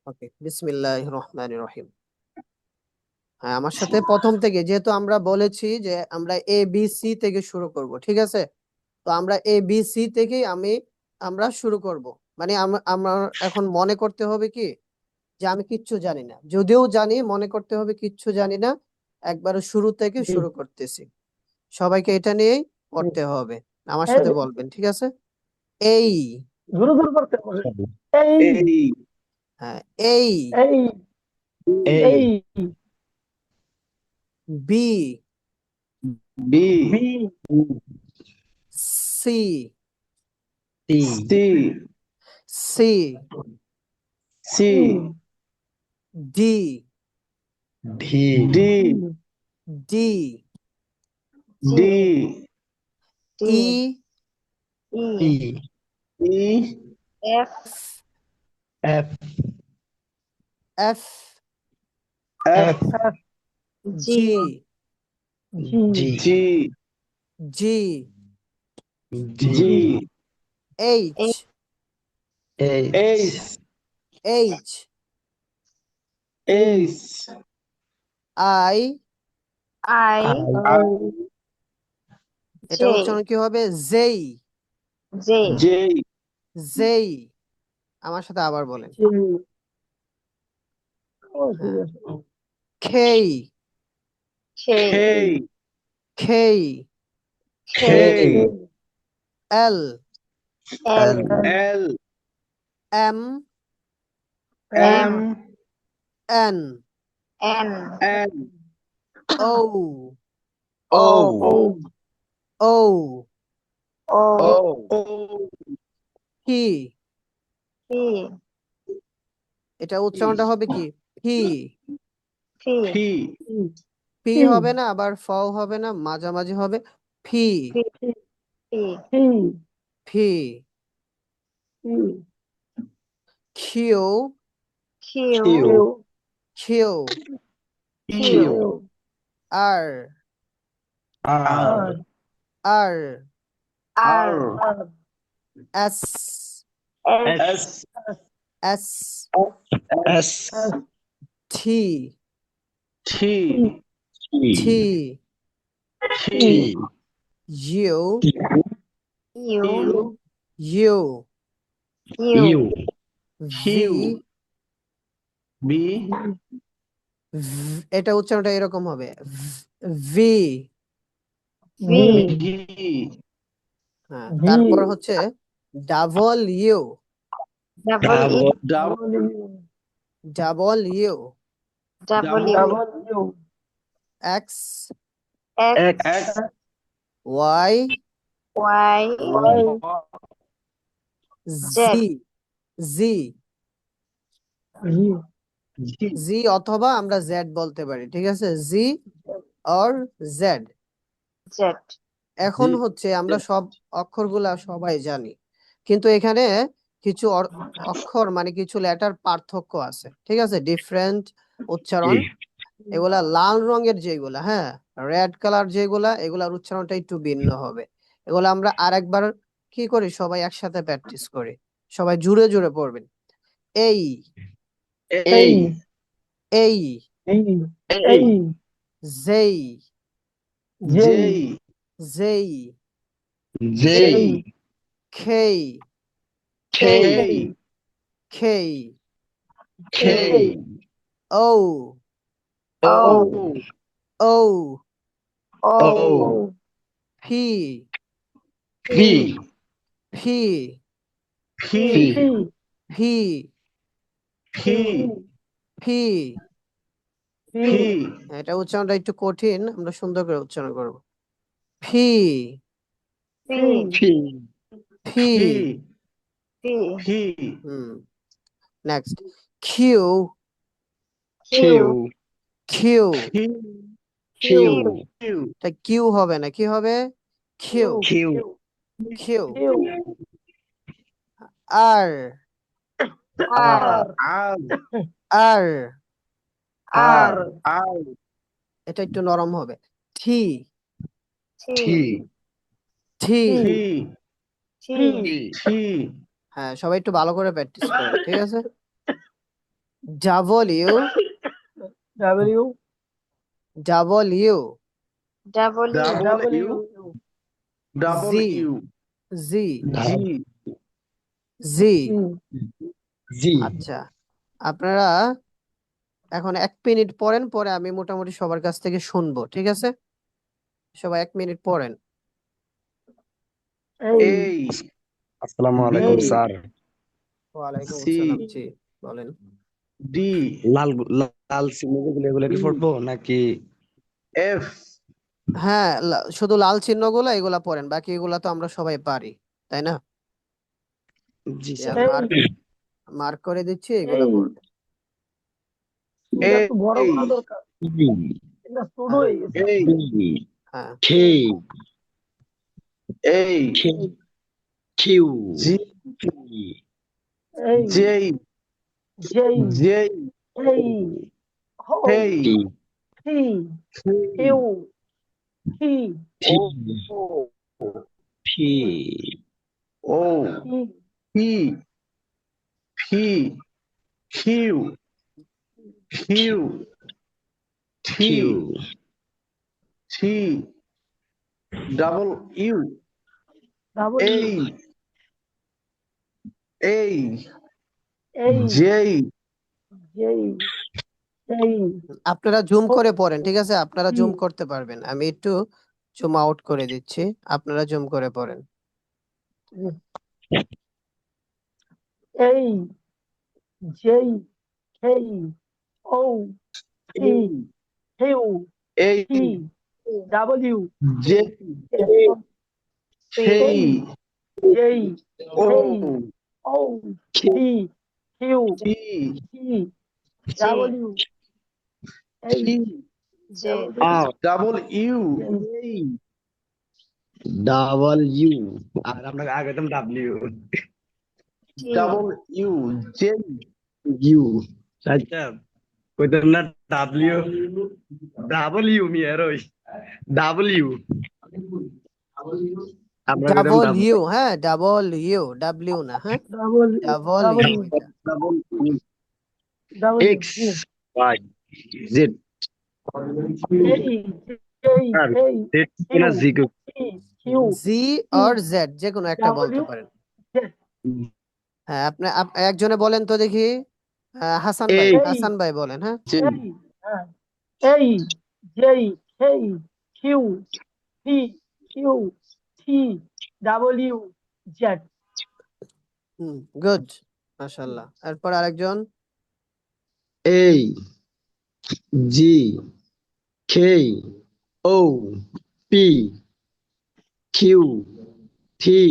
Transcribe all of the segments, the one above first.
ওকে, বিসমিল্লাহির রহমানির রহিম। হ্যাঁ, আমার সাথে প্রথম থেকে, যেহেতু আমরা বলেছি যে আমরা এ বি সি থেকে শুরু করব, ঠিক আছে? তো আমরা এ বি সি থেকেই আমরা শুরু করব। মানে আমার এখন মনে করতে হবে কি যে আমি কিচ্ছু জানি না, যদিও জানি মনে করতে হবে কিচ্ছু জানি না, একবারে শুরু থেকে শুরু করতেছি। সবাইকে এটা নিয়েই পড়তে হবে, আমার সাথে বলবেন, ঠিক আছে? এই, জোরে জোরে করতে হবে। এই এই হ্যাঁ, এই, A A A B, B B C, C C, C D, D D, D E, E E F F, F G, G G G, G H, H H, H I, I এটা উচ্চারণ কি হবে? J, J J. আমার সাথে আবার বলেন। হ্যাঁ, K, K K, K L, L M, M N, N O, O O, O P, এটা উচ্চারণটা হবে কি? পি, ফি পি হবে না, আবার ফও হবে না, মাঝামাঝি হবে। P, P, Q, Q Q, Q R, R R, R S, S S, S T, T T, T U, U U, U V, B এটা উচ্চারণটা এরকম হবে, ভি। ভি হ্যাঁ, তারপর হচ্ছে double U, double U, X, X Y, Z, জি, Z, অথবা আমরা Z বলতে পারি, ঠিক আছে? Z or Z. এখন হচ্ছে আমরা সব অক্ষরগুলা সবাই জানি, কিন্তু এখানে কিছু অক্ষর মানে কিছু লেটার পার্থক্য আছে, ঠিক আছে? ডিফারেন্ট উচ্চারণ। এগুলা লাল রঙের যেগুলা, হ্যাঁ, রেড কালার যেগুলা, এগুলার উচ্চারণটা একটু ভিন্ন হবে। এগুলা আমরা আরেকবার কি করি, সবাই একসাথে প্র্যাকটিস করি। সবাই জুড়ে জুড়ে পড়বেন। এই, এই এই, এই যেই, যেই যেই, যেই খেই, খেই খেই, খেই ও, ও ও, ও ফি, P P, P P, P P. ফি এটা উচ্চারণটা একটু কঠিন, আমরা সুন্দর করে উচ্চারণ করব। ফি, ফি ফি, ফি হুম, next Q, Q Q, Q এটা কিউ হবে না, কি হবে? Q, Q Q, R, R R R, R R এটা একটু নরম হবে। টি, টি টি, টি টি হ্যাঁ, সবাই একটু ভালো করে প্র্যাকটিস করেন, ঠিক আছে? W, W, W, W, Z, Z, G, Z। জি আচ্ছা, আপনারা এখন 1 মিনিট পড়েন, পরে আমি মোটামুটি সবার কাছ থেকে শুনবো, ঠিক আছে? সবাই 1 মিনিট পড়েন। A, আসসালামু B, আলাইকুম স্যার ওয়ালাইকুম C, আসসালাম, জি বলেন। D, লাল লাল চিহ্ন যেগুলো এগুলো কি E, পড়বো নাকি F, হ্যাঁ, শুধু লাল চিহ্নগুলো এগুলা পড়েন, বাকি এগুলা তো আমরা সবাই পারি, তাই না? জি যে স্যার মার্ক মার্ক করে দিচ্ছি, এগুলা এই। পড়বেন। এটা একটু বড় A, করা দরকার, এটা ছোট হ্যাঁ হয়ে গেছে। A, হ্যাঁ, কে A, কিউ G, এই, J, যেই, J, এই, হো, K, C, K, Q, C, T O, T O, C, P, P, Q, Q, Q T, T, double U, W, A, এই, J, যেই, এই, আপনারা জুম হো, করে পড়েন, ঠিক আছে? আপনারা সি, জুম করতে পারবেন, আমি একটু জুম আউট করে দিচ্ছি, আপনারা জুম করে পড়েন। A, J, K, O, C, Q, A, C, W, J, K, A, J, O, K, O, C, Q, T, C, W, A, T, আর double U, ডাবল ইউ আর আপনাকে আগে দিতাম W double U, J, U আচ্ছা কইতাম না W double U মি আর ওই ডাবল ইউ আপনাকে দিতাম ডাবল ডাবল ইউ, হ্যাঁ ডাবল ইউ, ডাব্লিউ না, হ্যাঁ ডাবল ডাবল ইউ ডাবলিউ, এটা। double U, W, X Y Z A, J, আর কেই, জেড কিউ, না G C, Q, G C, আর জেড যে কোনো একটা বলতে ডাব্লিউ, পারেন। জেড, হ্যাঁ, একজনে বলেন তো দেখি। হাসান ভাই, এই এই, হাসান ভাই বলেন, হ্যাঁ। J, এই, হ্যাঁ, A, J, K, Q, C, Q, C, W, Z, good, মাশাআল্লাহ। এরপর আরেকজন। A G K O P Q T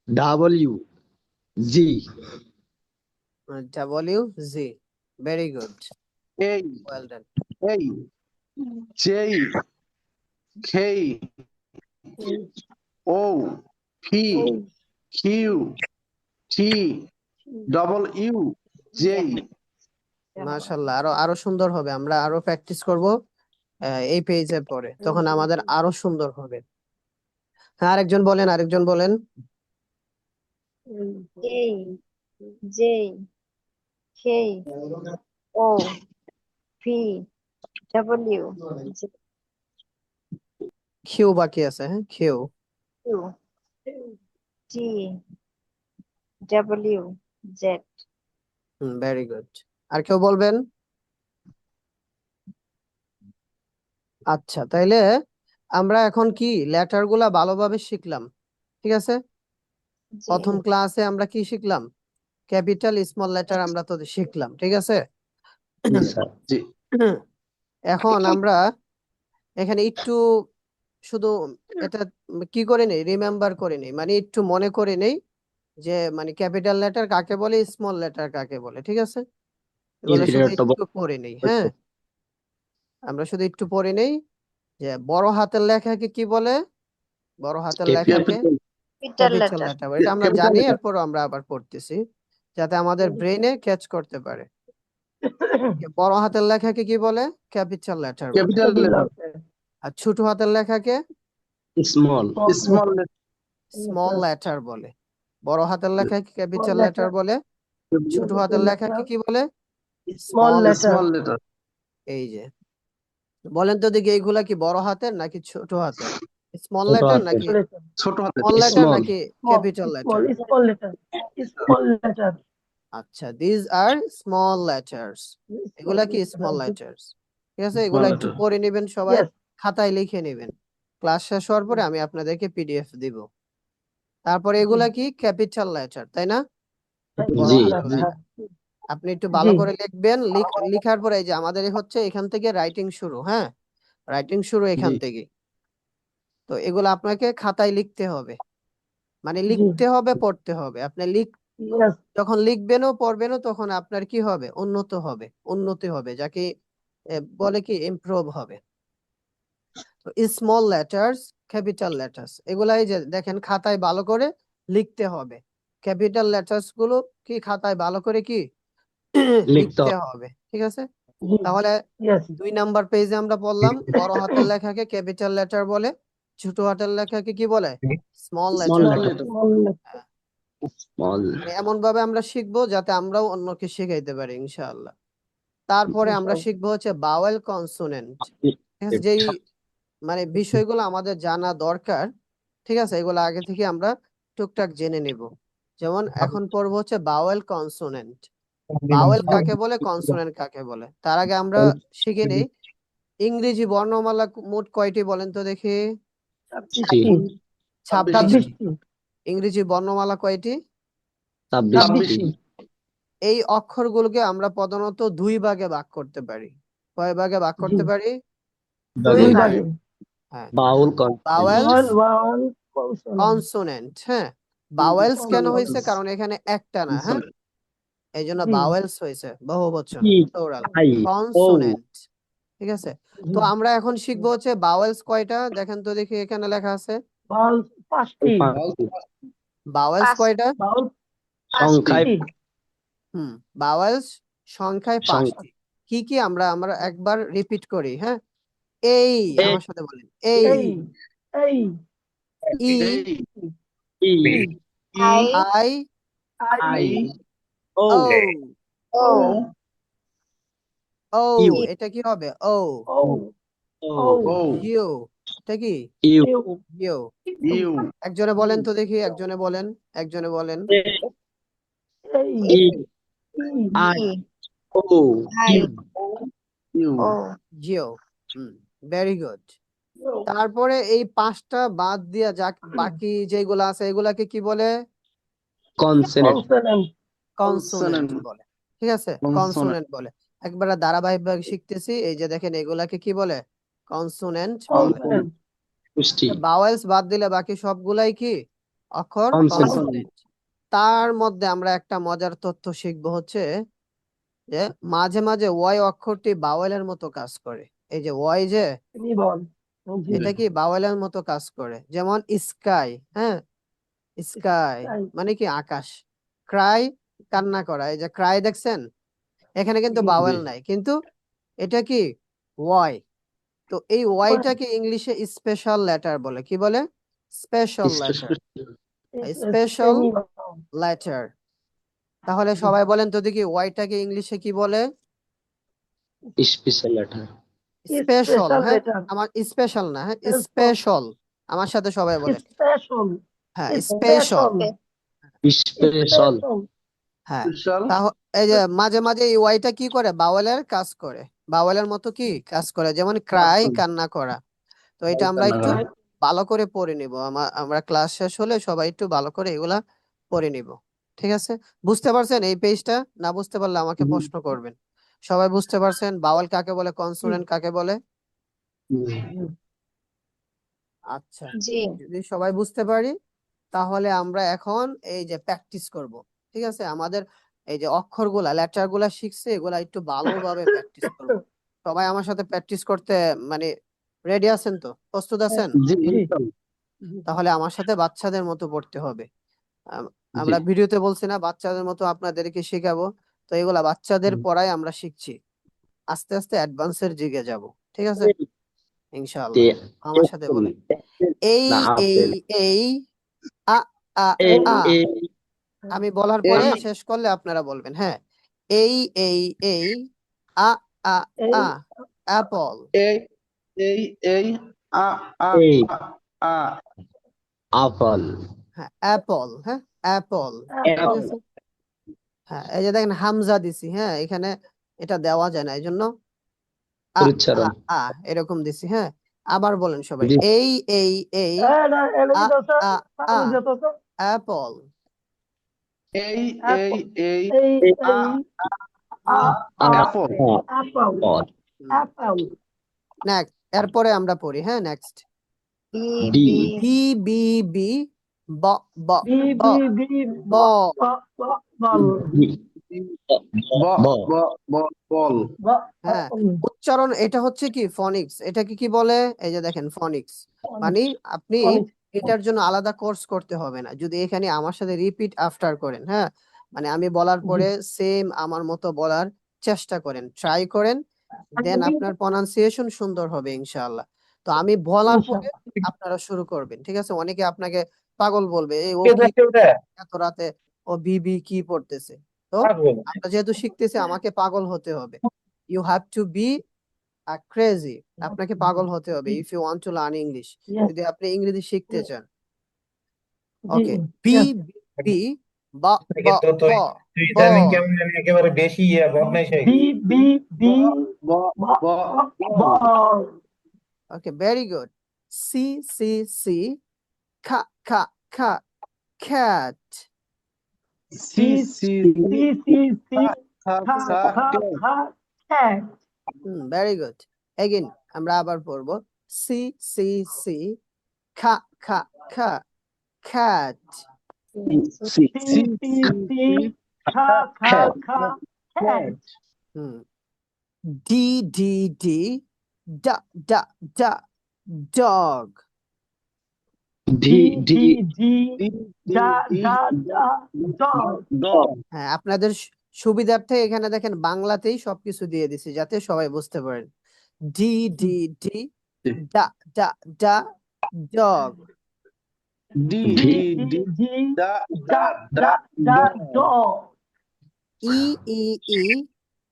W G W G, very good, A, well done. A, J, K, O, P, O, Q, T, double U, J, মাশাআল্লাহ, আরো আরো সুন্দর হবে, আমরা আরো প্র্যাকটিস করব এই পেজে পরে, তখন আমাদের আরো সুন্দর হবে। হ্যাঁ, আরেকজন বলেন, আরেকজন বলেন। A, J, K, O, P, W, Q বাকি আছে, হ্যাঁ Q. Q, T, W, Z, very good. আর কেউ বলবেন? আচ্ছা, তাইলে আমরা এখন কি লেটার গুলা ভালোভাবে শিখলাম, ঠিক আছে? প্রথম ক্লাসে আমরা কি শিখলাম? ক্যাপিটাল স্মল লেটার আমরা তো শিখলাম, ঠিক আছে? J, এখন আমরা এখানে একটু শুধু এটা কি করে নেই, রিমেম্বার করে নেই, মানে একটু মনে করে নেই যে মানে ক্যাপিটাল লেটার কাকে বলে, স্মল লেটার কাকে বলে, ঠিক আছে? এগুলো শুধু একটু পড়ে নেই, হ্যাঁ আমরা শুধু একটু পড়ে নেই যে বড় হাতের লেখাকে কি বলে, বড় হাতের লেখাকে ক্যাপিটাল লেটার, এটা আমরা জানি, এরপরও আমরা আবার পড়তেছি যাতে আমাদের ব্রেনে ক্যাচ করতে পারে। বড় হাতের লেখাকে কি বলে? ক্যাপিটাল লেটার বলে। capital letter, আর ছোট হাতের লেখাকে small small letter, small letter বলে। বড় হাতের লেখাকে ক্যাপিটাল লেটার বলে, ছোট হাতের লেখাকে কি বলে? স্মল স্মল লেটার এই যে বলেন তো দেখি এইগুলা কি বড় হাতের নাকি ছোট হাতের? স্মল ছোট লেটার হাতের। নাকি ছোট হাতে স্মল লেটার স্মল নাকি ক্যাপিটাল লেটার? আচ্ছা, দিস আর স্মল লেটার্স, এগুলা কি স্মল লেটার্স। ঠিক আছে, এগুলা Small একটু letter. পড়ে নেবেন সবাই, খাতায় লিখে নেবেন। ক্লাস শেষ হওয়ার পরে আমি আপনাদেরকে পিডিএফ দিব। তারপরে এগুলা কি ক্যাপিটাল লেটার, তাই না? বড় জি হাতের লেটার। আপনি একটু ভালো করে লিখবেন, লিখার পরে এই যে আমাদের হচ্ছে এখান থেকে রাইটিং শুরু, হ্যাঁ, রাইটিং শুরু এখান জি থেকে। তো এগুলো আপনাকে খাতায় লিখতে হবে, মানে লিখতে হবে, পড়তে হবে। আপনি যখন লিখবেনও পড়বেনও তখন আপনার কি হবে, উন্নতি হবে, যাকে বলে কি ইমপ্রুভ হবে। তো স্মল লেটার্স, ক্যাপিটাল লেটার্স, এগুলাই যে দেখেন খাতায় ভালো করে লিখতে হবে। ক্যাপিটাল লেটার্স গুলো কি খাতায় ভালো করে কি লিখতে লিখতে হবে, ঠিক আছে। তাহলে 2 নাম্বার পেজে আমরা বললাম বড় হাতের লেখাকে ক্যাপিটাল লেটার বলে, ছোট হাতের লেখাকে কি বলে, স্মল স্মল লেটার লেটার। বলে। স্মল মানে এমন ভাবে আমরা শিখবো যাতে আমরাও অন্যকে শিখাইতে পারি ইনশাআল্লাহ। তারপরে আমরা শিখবো হচ্ছে বাওয়েল কনসোনেন্ট। ঠিক আছে, যেই মানে বিষয়গুলো আমাদের জানা দরকার, ঠিক আছে, এগুলো আগে থেকে আমরা টুকটাক জেনে নেব। যেমন এখন পড়বো হচ্ছে বাওয়েল কনসোনেন্ট। বাওয়েল কাকে বলে, কনসোনেন্ট কাকে বলে। তার আগে আমরা শিখে নেই ইংরেজি বর্ণমালা মোট কয়টি বলেন তো দেখি? 26টি। ইংরেজি বর্ণমালা কয়টি? 26টি। এই অক্ষরগুলোকে আমরা প্রধানত 2 ভাগে ভাগ করতে পারি। কয় ভাগে ভাগ করতে পারি? 2 ভাগে। হ্যাঁ, বাউল বাওয়েলস, কনসোনেন্ট। হ্যাঁ, বাওয়েলস কেন হয়েছে, কারণ এখানে একটা না, হ্যাঁ, এই জন্য বাওয়েলস হয়েছে, বহুবচন, প্লুরাল। কনসোনেন্ট, ঠিক আছে। তো আমরা এখন শিখবো হচ্ছে বাওয়েলস কয়টা, দেখেন তো দেখি এখানে লেখা আছে বাওয়েলস কয়টা। সংখ্যায় বাওয়েলস সংখ্যায় 5টি। কি কি আমরা আমরা একবার রিপিট করি, হ্যাঁ। এই, আমার সাথে বলেন, A, E, E I, I, I O O, O, O, U এটা কি হবে, ও। ও ইউ, এটা কি ইউ ইউ। ইউ একজনে বলেন তো দেখি, একজনে বলেন, একজনে বলেন। E I E, O I, U O, জিও, ভেরি গুড। তারপরে এই 5টা বাদ দিয়া যাক বাকি যেগুলো আছে এগুলাকে কি বলে, কনসোনেন্ট কনসোনেন্ট Consonant. বলে। ঠিক আছে, Consonant. কনসোনেন্ট বলে। একবারে ধারাবাহিকভাবে শিখতেছি। এই যে দেখেন এগুলাকে কি বলে, কনসোনেন্ট বলে। পুষ্টি বাওয়েলস বাদ দিলে বাকি সবগুলাই কি অক্ষর, Consonant. কনসোনেন্ট। তার মধ্যে আমরা একটা মজার তথ্য শিখবো হচ্ছে যে মাঝে মাঝে ওয়াই অক্ষরটি বাওয়েলের মতো কাজ করে। এই যে ওয়াই যে, এটা কি বাওয়েলের মতো কাজ করে। যেমন স্কাই, হ্যাঁ, স্কাই মানে কি আকাশ। ক্রাই, কান্না করা, এই যে ক্রাই দেখছেন, এখানে কিন্তু বাওয়েল নাই, কিন্তু এটা কি ওয়াই। তো এই ওয়াইটাকে ইংলিশে স্পেশাল লেটার বলে। কি বলে, স্পেশাল লেটার, স্পেশাল লেটার। তাহলে সবাই বলেন তো দেখি ওয়াইটাকে ইংলিশে কি বলে? স্পেশাল লেটার স্পেশাল, হ্যাঁ, আমার স্পেশাল না, হ্যাঁ, স্পেশাল। আমার সাথে সবাই বলেন, হ্যাঁ, স্পেশাল, স্পেশাল হ্যাঁ। Special. এই যে মাঝে মাঝে এই ওয়াইটা কি করে, বাওয়েলের কাজ করে, বাওয়েলের মতো কি কাজ করে, যেমন ক্রাই, কান্না করা। তো এটা আমরা একটু ভালো করে পড়ে নিব। আমরা ক্লাস শেষ হলে সবাই একটু ভালো করে এগুলা পড়ে নিব, ঠিক আছে। বুঝতে পারছেন এই পেজটা? না বুঝতে পারলে আমাকে প্রশ্ন করবেন। সবাই বুঝতে পারছেন বাওয়েল কাকে বলে, কনসোনেন্ট কাকে বলে? আচ্ছা, জি, যদি সবাই বুঝতে পারি তাহলে আমরা এখন এই যে প্র্যাকটিস করব, ঠিক আছে। আমাদের এই যে অক্ষরগুলা, লেটারগুলা শিখছে, এগুলা একটু ভালোভাবে প্র্যাকটিস করব। সবাই আমার সাথে প্র্যাকটিস করতে মানে রেডি আছেন তো, প্রস্তুত আছেন? জি তাহলে আমার সাথে বাচ্চাদের মতো পড়তে হবে। জি আমরা ভিডিওতে বলছি না বাচ্চাদের মতো আপনাদেরকে শেখাবো, তো এগুলা বাচ্চাদের পড়াই আমরা শিখছি। আস্তে আস্তে অ্যাডভান্সের দিকে যাব, ঠিক আছে, ইনশাআল্লাহ। আমার সাথে বলেন, এই, না এই, আপেল এই, আ, আ, এ আ। এ আমি বলার পরে শেষ করলে আপনারা বলবেন, হ্যাঁ। A a a a apple A A A A A apple হ্যাঁ apple হ্যাঁ apple ঠিক apple আছে হ্যাঁ এই যে দেখেন হামজা দিছি হ্যাঁ এখানে এটা দেওয়া যায় না এই জন্য আ আ উচ্চারণ আ এরকম দিছি হ্যাঁ আবার বলেন সবাই জি a a a a apple A A Apple apple next এরপরে আমরা পড়ি হ্যাঁ next B D B B B B b ball B Ball হ্যাঁ উচ্চারণ এটা হচ্ছে কি ফনিক্স এটাকে কি বলে এই যে দেখেন ফনিক্স মানে আপনি এটার জন্য আলাদা কোর্স করতে হবে না যদি এখানে আমার সাথে রিপিট আফটার করেন হ্যাঁ মানে আমি বলার পরে সেম আমার মতো বলার চেষ্টা করেন ট্রাই করেন দেন আপনার প্রনাউন্সিয়েশন সুন্দর হবে ইনশাআল্লাহ তো আমি বলার পরে আপনারা শুরু করবেন ঠিক আছে অনেকে আপনাকে পাগল বলবে এই ও কি এত রাতে ও বিবি কি পড়তেছে তো আমরা যেহেতু শিখতেছি আমাকে পাগল হতে হবে you have to be crazy আপনাকে পাগল হতে হবে if you want to learn English যদি আপনি ইংরেজি শিখতে চান ওকে বি বি বা বা কিন্তু তুই তুই ইদানিং কেমন জানি একেবারে বেশি বদমাইশ হয়ে গেছিস। Okay very good C C C খা খা খা cat C very good again আমরা আবার পড়বো সি সি সি খা খা খা cat D D D da da da dog D D dog হ্যাঁ আপনাদের সুবিধার্থে এখানে দেখেন বাংলাতেই সবকিছু দিয়ে দিছি যাতে সবাই বুঝতে পারেন ডি ডি ডি ডা ডা ডা ডগ D dog ই ই ই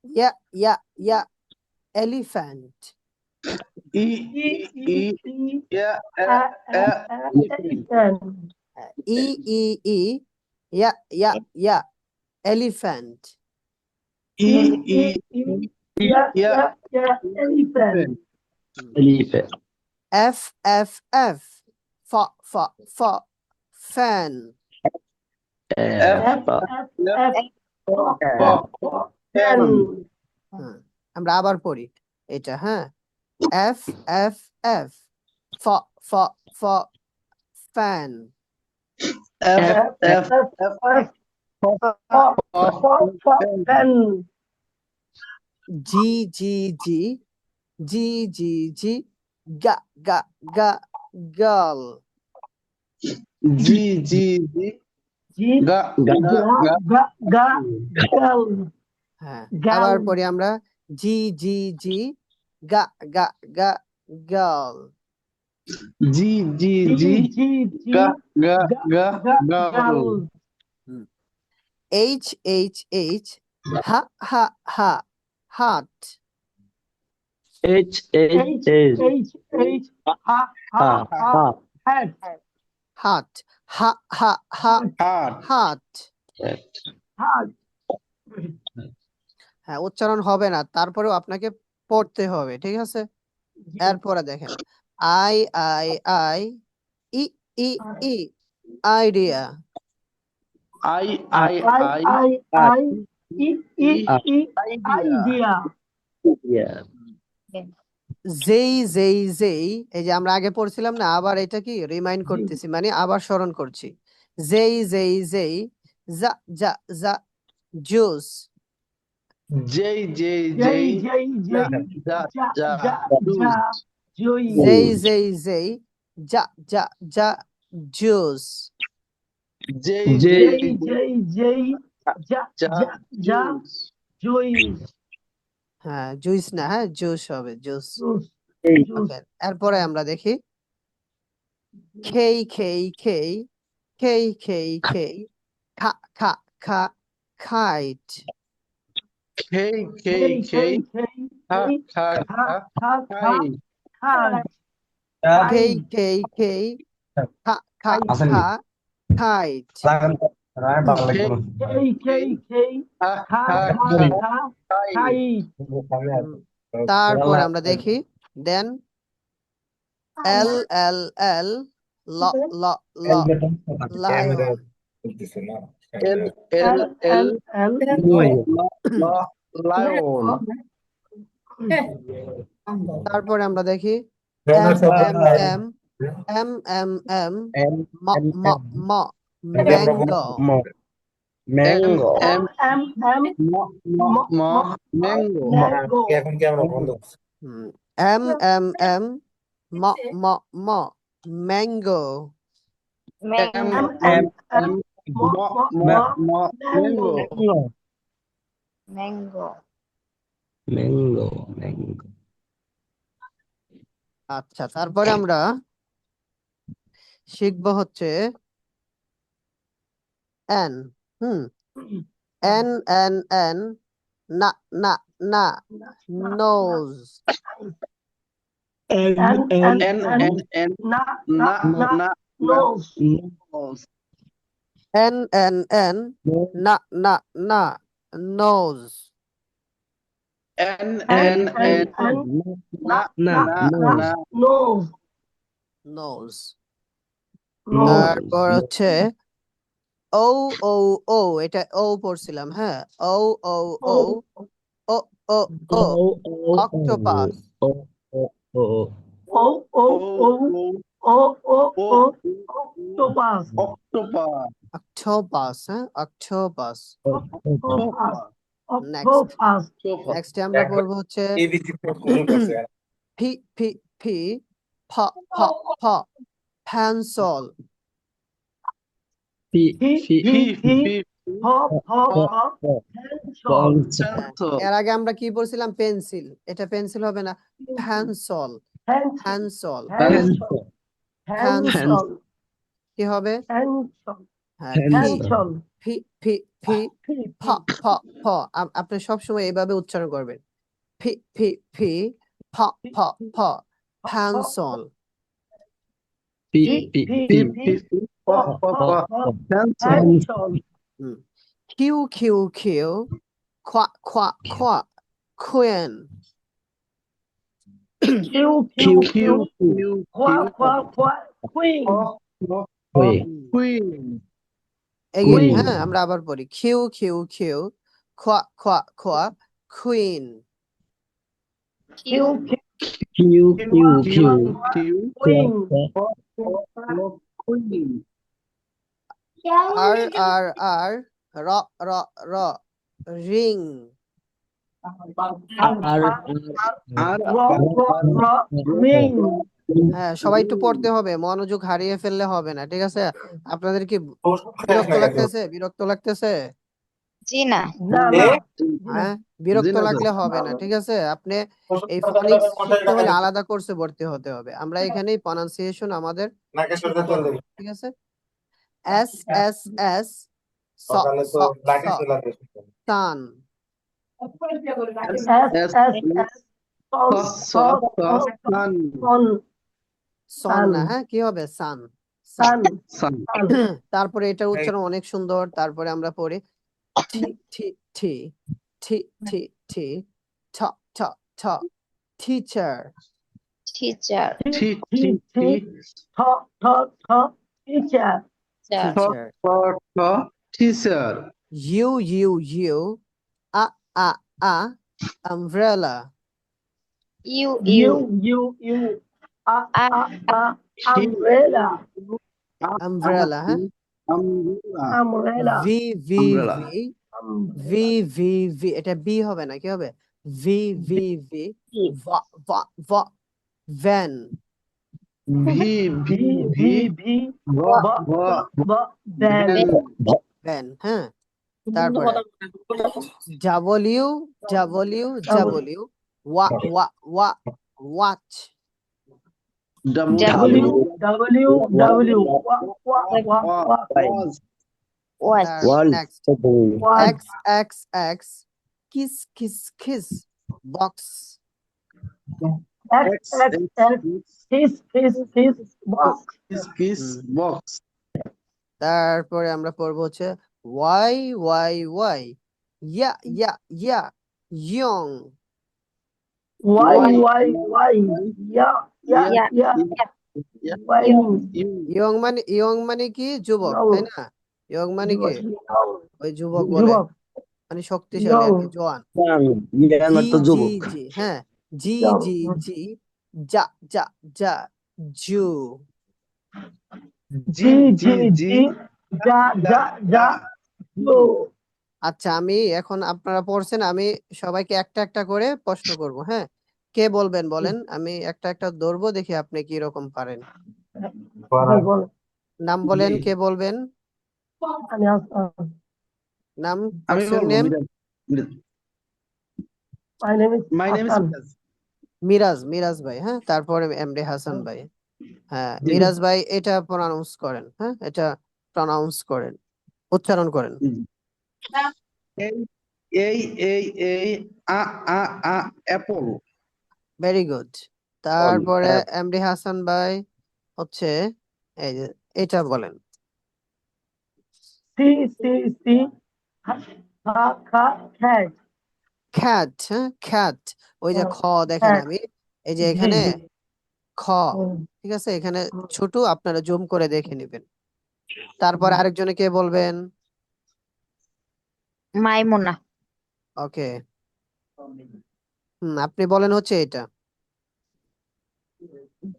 ইয়া ইয়া ইয়া elephant E yeah ই ই ই ইয়া ইয়া ইয়া elephant yeah elephant F F F fan F আমরা আবার পড়ি এটা হ্যাঁ F F F fan F G G G G G G ga girl G ga হ্যাঁ আবার পড়ি আমরা G G G ga girl G ga H H H ha heart H H H heart heart হ্যাঁ উচ্চারণ হবে না তারপরেও আপনাকে পড়তে হবে ঠিক আছে এরপরে দেখেন I E E E idea yeah যেই এই যে আমরা আগে পড়ছিলাম না আবার এটা কি রিমাইন্ড করতেছি মানে আবার স্মরণ করছি যেই যা যা যা জুস J যেই যা যা যা জুস হ্যাঁ জুইস না হ্যাঁ জুস হবে জুস ওকে এরপরে আমরা দেখি খেই খা খা খা খাইট K, ha, ha, ha, hi. K K K খা খা আসেন খা kite রাগান রায় ভালো K, লাগবে না ha, ha, ha, hi. তারপর আমরা দেখি দেন L L L ল ল ল ক্যামেরা lion করতেছে না L, L, L, lion. তারপরে আমরা দেখি রোনার M শব্দ M M M M M M, ম M, ম ম এটা আমরা mango ম্যাঙ্গো M, mango. এখন ক্যামেরা বন্ধ করছি M M M ম ম ম mango M, mango, M, mango. mango, mango mango আচ্ছা তারপরে আমরা শিখব হচ্ছে N N N N না না না nose N, N, nose. N N N না না না nose N, N, nose তারপর হচ্ছে O O O এটা O পড়ছিলাম হ্যাঁ O O O O O O octopus octopus. octopus হ্যাঁ octopus next আমরা পড়বো হচ্ছে এবিসি শুরু করছে P P P P P P pencil P এর আগে আমরা কি পড়ছিলাম পেন্সিল এটা পেন্সিল হবে না pencil pencil pencil কি হবে হ্যাঁ পি পি পি প প প আপনি সবসময় এইভাবে উচ্চারণ করবেন পি পি পি প প প pencil P P P Q Q Q qua qua qua queen Queen. Again হ্যাঁ আমরা আবার পড়ি Q Q Q qua qua qua queen Q Q Q Queen. R R R র র র ring আর হ্যাঁ সবাই একটু পড়তে হবে মনোযোগ হারিয়ে ফেললে হবে না ঠিক আছে আপনাদের কি বিরক্ত লাগতেছে জি না, হ্যাঁ বিরক্ত লাগলে হবে না ঠিক আছে আপনি এই ফনিক্স শিখতে হলে আলাদা কোর্সে ভর্তি হতে হবে আমরা এখানেই প্রনাউন্সিয়েশন আমাদের শিখতে হবে, ঠিক আছে S S S সকালে তো লাঠি চলা sun sun না হ্যাঁ কি হবে sun তারপরে এটার উচ্চারণ অনেক সুন্দর তারপরে আমরা পড়ি টি টি টি টি টি টি ঠ ঠ ঠ teacher teacher, Teacher. U U U a umbrella U umbrella হ্যাঁ V V Umbrella. V V V V এটা B হবে না কি হবে V V V van van হ্যাঁ তারপরে W W W watch watch, next X X X kiss kiss kiss box X, X, X, kiss, box. kiss হুম box তারপরে আমরা পড়বো হচ্ছে Y Y Y yeah yeah yeah young Y, Y, Y. Yeah, yeah, yeah, Yeah. yeah. yeah, Why? Young মানে কি যুবক তাই না young মানে কি ওই যুবক বলে যুবক, মানে শক্তিশালী আর কি young, জোয়ান young জি অর্থ জি যুবক জি হ্যাঁ জি young. জি জি যা যা যা জু G, G, G. যা, যা, যা. Go. আচ্ছা আমি এখন আপনারা পড়ছেন আমি সবাইকে একটা একটা করে প্রশ্ন করব হ্যাঁ কে বলবেন বলেন আমি একটা একটা ধরবো দেখি আপনি কি রকম পারেন ভাই বল। নাম বলেন কে বলবেন আমি হাসান। নাম আমি হোয়াটস ইউর বলবো name My name is my name is Hasan. Miraj ভাই হ্যাঁ তারপরে এমডি হাসান ভাই হ্যাঁ মিরাজ ভাই এটা প্রনাউন্স করেন হ্যাঁ এটা প্রনাউন্স করেন উচ্চারণ করেন এই এই এই এই আ আ আ অ্যাপল ভেরি গুড তারপরে এমডি হাসান ভাই হচ্ছে এই যে এটা বলেন সি, সি, সি. খা, খা, cat. খ্যাট হ্যাঁ খ্যাট ওই যে খ দেখেন cat. আমি এই যে জি, এখানে জি. খ হুম, ঠিক আছে এখানে ছোট আপনারা জুম করে দেখে নেবেন তারপর আরেকজনে কে বলবেন মাইমুনা। ওকে আপনি বলেন হচ্ছে এটা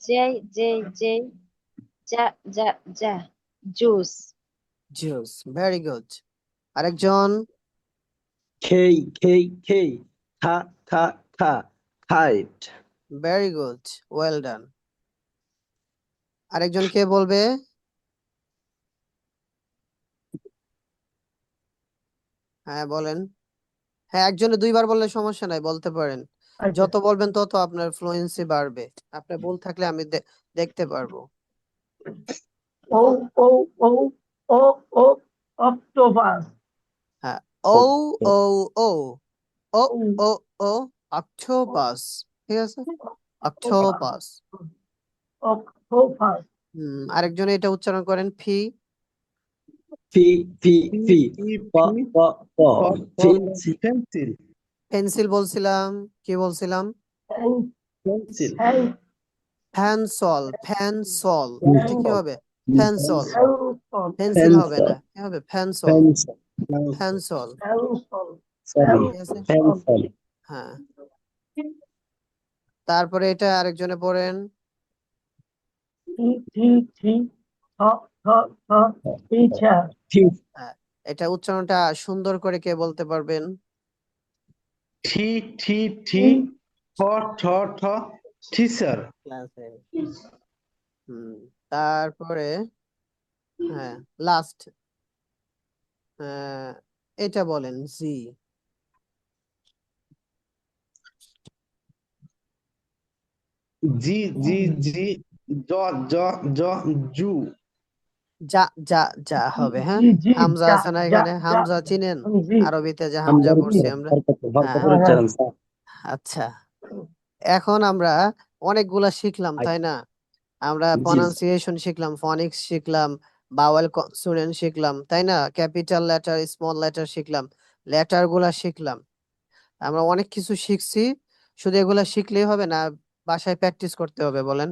জে জে জে যা যা যা জুস। জুস ভেরি গুড আরেকজন খেই খেই খেই খা খা খা খাইট ভেরি গুড ওয়েল ডান আরেকজন কে বলবে হ্যাঁ বলেন হ্যাঁ একজনে দুইবার বললে সমস্যা নাই বলতে পারেন আচ্ছা। যত বলবেন তত আপনার ফ্লুয়েন্সি বাড়বে আপনার ভুল থাকলে আমি দেখতে পারবো ও, ও, ও, ও, ও, octopus. হ্যাঁ ও ও ও ও ও ও অক্টোপাস ঠিক আছে অক্টোপাস Octopus. আরেকজনে এটা উচ্চারণ করেন ফি ফি ফি ফি প প প পেন্সিল পেন্সিল বলছিলাম কি বলছিলাম And, পেন্সিল and, ফ্যানসল এটা কি হবে ফ্যানসল pencil, পেন্সিল হবে না কি হবে ফ্যানসল পেন্সিল ফ্যানসল pencil, সরি ঠিক আছে পেন্সিল হ্যাঁ তারপরে এটা আরেকজনে পড়েন T, T, T, teacher. হ্যাঁ, এটা উচ্চারণটা সুন্দর করে কে বলতে পারবেন ঠি ঠি ঠি ঠ ঠ ঠ টিচার ক্লাসে তারপরে হ্যাঁ লাস্ট এটা বলেন জি জি জি জি জ জ জ জু যা যা যা হবে হ্যাঁ জি, জি, হামজা যা, আছে না যা, এখানে যা। হামজা চিনেন জি, আরবিতে যে হামজা পড়ছি আমরা হ্যাঁ উচ্চারণ আচ্ছা এখন আমরা অনেকগুলা শিখলাম তাই না আমরা জি। প্রনাউন্সিয়েশন শিখলাম ফনিক্স শিখলাম বাওয়েল কনসোনেন্ট শিখলাম তাই না ক্যাপিটাল লেটার স্মল লেটার শিখলাম লেটার গুলা শিখলাম আমরা অনেক কিছু শিখছি শুধু এগুলা শিখলেই হবে না বাসায় প্র্যাকটিস করতে হবে বলেন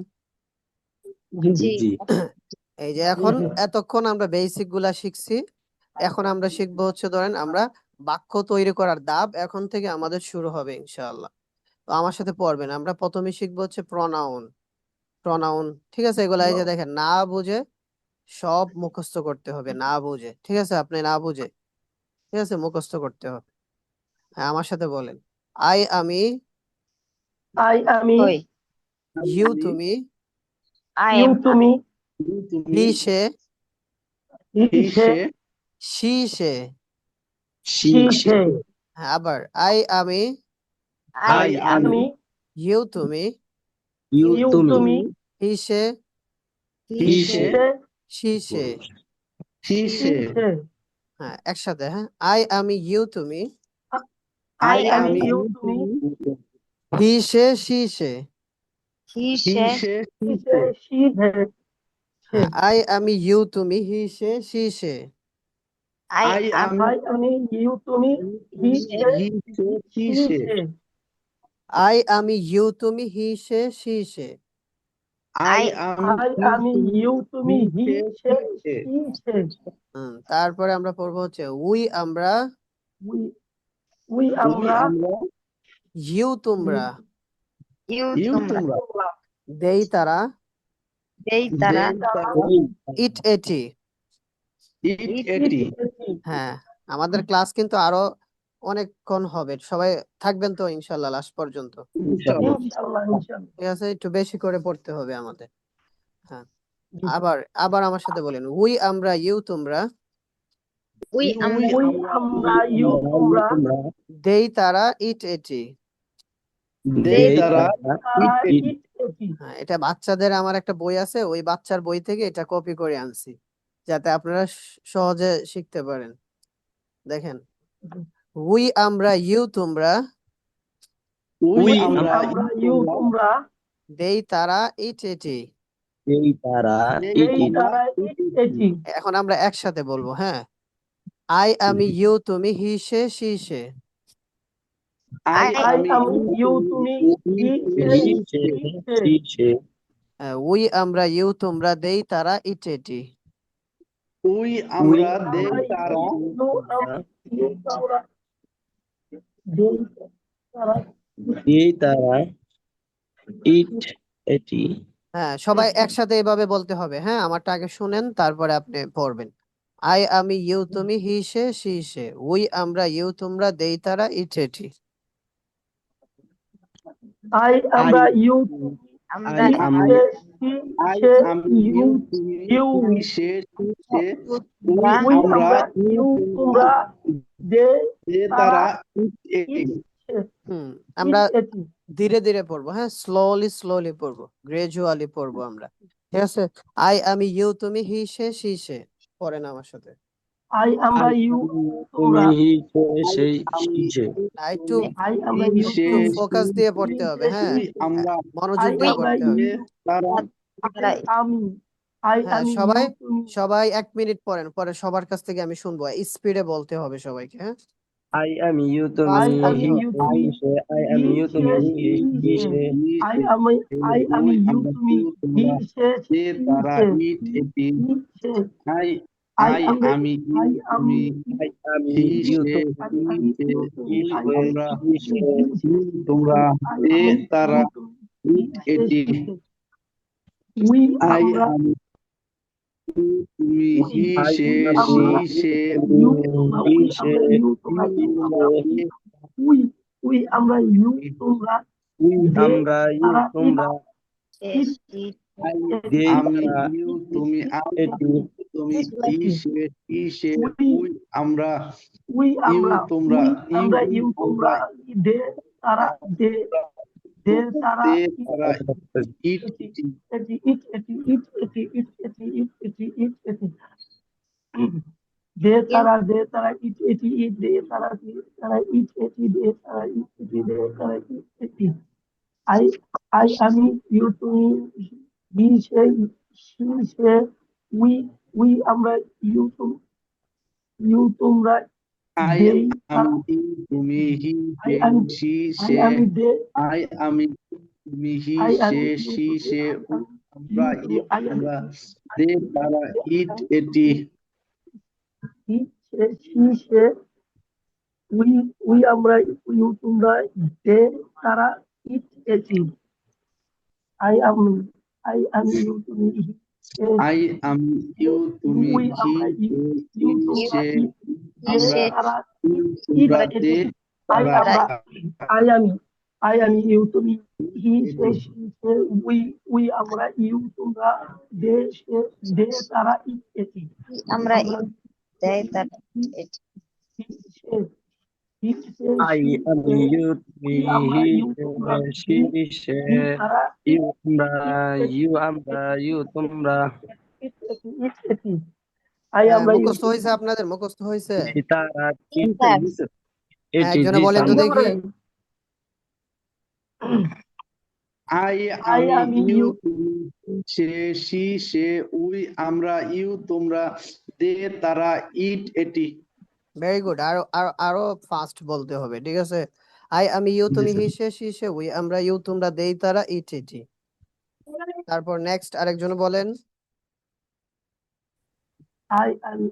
জি, জি জি এই যে এখন এতক্ষণ আমরা বেসিক গুলা শিখছি এখন আমরা শিখবো হচ্ছে ধরেন আমরা বাক্য তৈরি করার ধাপ এখন থেকে আমাদের শুরু হবে ইনশাআল্লাহ তো আমার সাথে পড়বেন আমরা প্রথমে শিখবো হচ্ছে প্রনাউন ঠিক আছে এগুলা এই যে দেখেন না বুঝে সব মুখস্থ করতে হবে না বুঝে ঠিক আছে আপনি না বুঝে ঠিক আছে মুখস্থ করতে হবে হ্যাঁ আমার সাথে বলেন আমি আমি, ওই ইউ তুমি আই you, এম তুমি, হি সে সে, সি সে সে, হ্যাঁ আবার আমি আই এম আমি, ইউ তুমি you, তুমি, হি সে সে সি সে সে, হ্যাঁ একসাথে হ্যাঁ আমি ইউ তুমি I am আমি you, ইউ তুমি হি সে শি সে he, হি she, সে she she they হ্যাঁ আই আমি ইউ তুমি হি সে শি সে I আই am আমি আমি you তুমি he she, she হি সে হি she সে she আই আমি ইউ তুমি হি সে শি সে আই I আমি আমি you তুমি হি he say she he say she তারপরে আমরা পড়বো হচ্ছে উই আমরা we উই আমরা আমরা ইউ তোমরা you, ইউ তোমরা, তোমরা দেই তারা they, তারা, দেই তারা ইট এটি ইট it, এটি হ্যাঁ আমাদের ক্লাস কিন্তু আরো অনেকক্ষণ হবে সবাই থাকবেন তো ইনশাল্লাহ লাস্ট পর্যন্ত ইনশাআল্লাহ ইনশাআল্লাহ ইনশাআল্লাহ ঠিক আছে একটু বেশি করে পড়তে হবে আমাদের হ্যাঁ আবার আবার আমার সাথে বলেন উই আমরা ইউ তোমরা we, আমরা, we আমরা you তোমরা দেই তারা ইট এটি দেই তারা তারা ইট it এটি হ্যাঁ এটা বাচ্চাদের আমার একটা বই আছে ওই বাচ্চার বই থেকে এটা কপি করে আনছি যাতে আপনারা সহজে শিখতে পারেন দেখেন উই আমরা ইউ তোমরা উই we আমরা আমরা you তোমরা দেই তারা ইট এটি এই তারা এই তারা it এটি এখন আমরা একসাথে বলবো হ্যাঁ আই আমি ইউ তুমি হি সে শি সে আই I আমি you তুমি he she উই আমরা ইউ তোমরা দেই তারা ইট এটি উই আমরা দেই আমরা তারা you তারা they তারা এই তারা ইট এটি হ্যাঁ সবাই একসাথে এভাবে বলতে হবে হ্যাঁ আমারটা আগে শুনেন তারপরে আপনি পড়বেন আই আমি ইউ তুমি হি সে শি সে উই আমরা ইউ তোমরা দেই তারা ইট এটি I আমরা you আমরা, he আই she আমি you তুমি you হি সে হি সে তোমরা, we আমরা আমরা you তোমরা they দেই তারা ইট এটি আমরা it এটি ধীরে ধীরে পড়বো হ্যাঁ স্লোলি পড়বো গ্রাজুয়ালি পড়বো আমরা ঠিক আছে আই আমি ইউ তুমি হি সে শি সে পড়েন আমার সাথে I আমরা you তোমরা তুমি সেই শিখে একটু I আমরা you সে তুমি ফোকাস দিয়ে পড়তে হবে হ্যাঁ উই আমরা মনোযোগ I দিয়ে আমরা পড়তে হবে you তারা তোমরা, আমি I হ্যাঁ আমি সবাই you তুমি সবাই 1 মিনিট পড়েন পরে সবার কাছ থেকে আমি শুনবো স্পিডে বলতে হবে সবাইকে হ্যাঁ আই এম ইউ তুমি I আমি হি you তুমি সে I am he you she তুমি হি she সে I আমি you তুমি he she দে তারা she ইট এটি he she I I I আমরা আমি I তুমি আই আমি হি ইউ সে I আমি you তুমি I তোমরা he she তোমরা I দে আমি তারা you তুমি ইট এটি we আই আমরা আমি তুমি হি আই সে আমি শি সে you তোমরা হি we সে আমরা you তোমরা we আমরা you তোমরা they আমরা ইউ তারা তোমরা সে, it she, দে আমি তারা ইউ তুমি এটি তুমি হি সে হি সে we উই আমরা we ইউ আমরা তোমরা we আমরা you তোমরা they তারা they তারা দে তারা ইট they তারা it they তারা it they তারা it I আমি you তুমি he she we আমরা you তোমরা আই they তারা আমি তুমি হি I আমি সে I সে আমি they আই আমি তুমি হি I সে আমি শি সে আমরা you I am আমরা দে তারা ইট এটি he she we আমরা you তোমরা they তারা it এটি I am you তুমি আই আমি ইউ তুমি we হি আমরা you তোমরা সে they আমরা তারা তোমরা it দে I তারা আমরা I am you তুমি he she we আমরা you তোমরা they তারা it এটি আমরা, দেয় তারা, এটি, আই আমি ইউ তুমি হি সে শি সে ইউ আমরা ইউ তোমরা I am মুখস্থ হয়েছে আপনাদের মুখস্থ হয়েছে তারা ঠিক আছে, একজনে জি বলেন তো স্যার। দেখি। আই আই আমি আমি ইউ ইউ তুমি সে সি সে উই আমরা ইউ তোমরা দে তারা ইট এটি। Very good. আরো আরো আরো ফাস্ট বলতে হবে, ঠিক আছে? আই আমি ইউ জি তুমি স্যার। হি সে সি সে উই আমরা ইউ তোমরা দেই তারা ইট ইটি। তারপর নেক্সট আরেকজন বলেন। আই আমি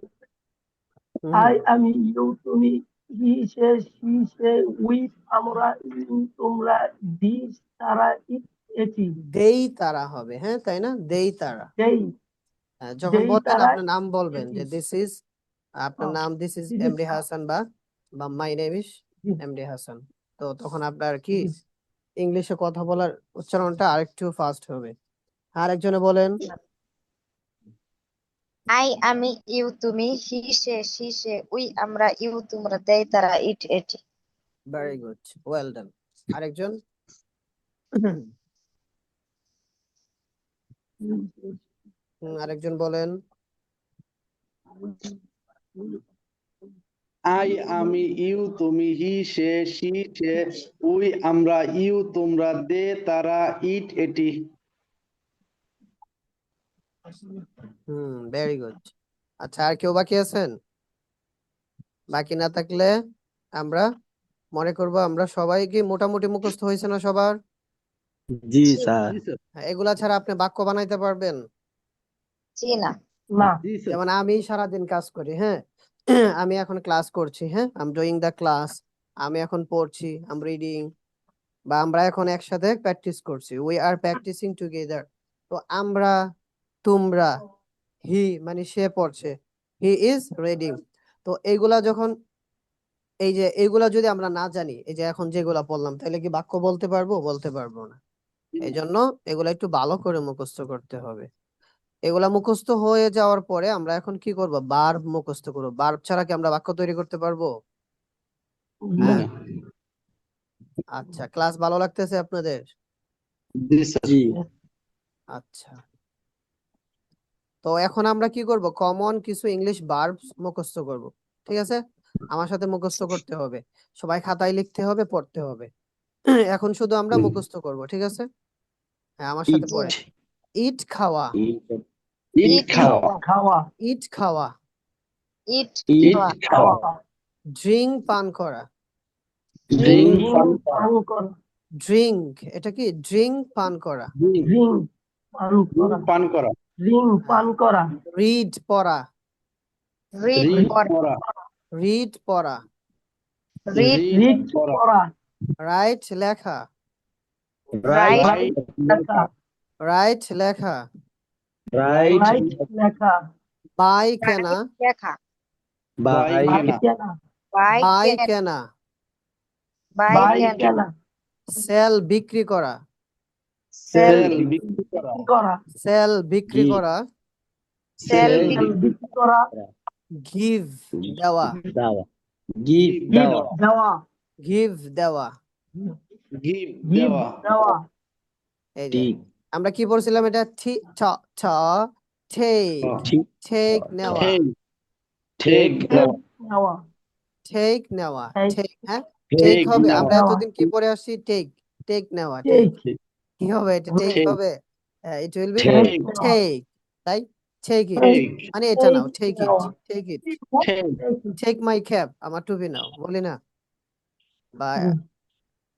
হুম আই আমি ইউ তুমি হি সে সি সে উই আমরা ইউ তোমরা দিস তারা ইট এটি দেই তারা হবে, হ্যাঁ তাই না? দেই তারা। দেই যখন দেই বলবেন তারা আপনার নাম বলবেন যে এটি দিস ইজ, আপনার নাম this is this is MD Hasan বা my name is this MD Hasan. তো তখন আপনার কি is ইংলিশে কথা বলার উচ্চারণটা আরেকটু ফাস্ট হবে। আর একজনে বলেন। আই আমি ইউ তুমি হি সে সি সে উই আমরা ইউ তোমরা দেই তারা ইট এটি। Very good, well done. আরেকজন। আরেকজন বলেন। আই আমি ইউ তুমি হি সে সি সে উই আমরা ইউ তোমরা দে তারা ইট এটি। Very good. আচ্ছা, আর কেউ বাকি আছেন? বাকি না থাকলে আমরা মনে করব আমরা সবাই কি মোটামুটি মুখস্থ হয়েছে না সবার? জি স্যার। এগুলা ছাড়া আপনি বাক্য বানাইতে পারবেন? জি না। না জি স্যার। যেমন আমি সারাদিন কাজ করি, হ্যাঁ। আমি এখন ক্লাস করছি, হ্যাঁ, I am doing the class. আমি এখন পড়ছি, আই এম রিডিং। বা আমরা এখন একসাথে প্র্যাকটিস করছি, উই আর প্র্যাকটিসিং টুগেদার। তো আমরা, তোমরা, হি মানে সে পড়ছে, হি ইজ রিডিং। তো এইগুলা যখন, এই যে এইগুলা যদি আমরা না জানি, এই যে এখন যেগুলা বললাম, তাহলে কি বাক্য বলতে পারবো? বলতে পারবো না। এই জন্য এগুলা একটু ভালো করে মুখস্থ করতে হবে। এগুলা মুখস্থ হয়ে যাওয়ার পরে আমরা এখন কি করব? ভার্ব মুখস্থ করব। ভার্ব ছাড়া কি আমরা বাক্য তৈরি করতে পারবো? হ্যাঁ। আচ্ছা, ক্লাস ভালো লাগতেছে আপনাদের? জি স্যার। জি। আচ্ছা, তো এখন আমরা কি করব? কমন কিছু ইংলিশ ভার্বস মুখস্থ করব, ঠিক আছে? আমার সাথে মুখস্থ করতে হবে, সবাই খাতায় লিখতে হবে, পড়তে হবে। এখন শুধু আমরা মুখস্থ করব, ঠিক আছে? হ্যাঁ, আমার সাথে পড়েন। ইট খাওয়া, ইট ইট খাওয়া। খাওয়া ইট খাওয়া। ইট ইট খাওয়া। খাওয়া। খাওয়া ড্রিঙ্ক পান করা। ড্রিঙ্ক ড্রিঙ্ক পান করা ড্রিঙ্ক, এটা কি? ড্রিঙ্ক পান করা। ড্রিঙ্ক পান করা পান করা। ড্রিঙ্ক পান করা রিড পড়া। রিড রিড পড়া। পড়া। রিড পড়া। রিড রিড পড়া রাইট লেখা। রাইট রাইট লেখা রাইট লেখা। রাইট রাইট লেখা বাই কেনা। লেখা। বাই বাই কেনা। কেনা বাই বাই কেনা। কেনা। বাই বাই কেনা। কেনা সেল বিক্রি করা। সেল সেল বিক্রি করা। বিক্রি করা সেল বিক্রি করা। সেল সেল সেল বিক্রি করা গিভ দেওয়া। দেওয়া। গিভ গিফট দেওয়া। দেওয়া গিভ দেওয়া। গিভ গিফট দেওয়া। দেওয়া এই যে আমরা কি পড়ছিলাম? এটা ঠ ঠ টেক। টেক নেওয়া। টেক নেওয়া টেক নেওয়া। Take টেক, হ্যাঁ, টেক টেক হবে। নেওয়া। আমরা এতদিন কি পড়ে আসছি? টেক। টেক নেওয়া। টেক take কি হবে? এটা টেক Take. হবে। It will be Take. Take, তাই? Take it, Take. মানে এটা নাও। টেক ইট, নেওয়া take it. Take. Take my cap, আমার টুপি নাও, বলি না? বা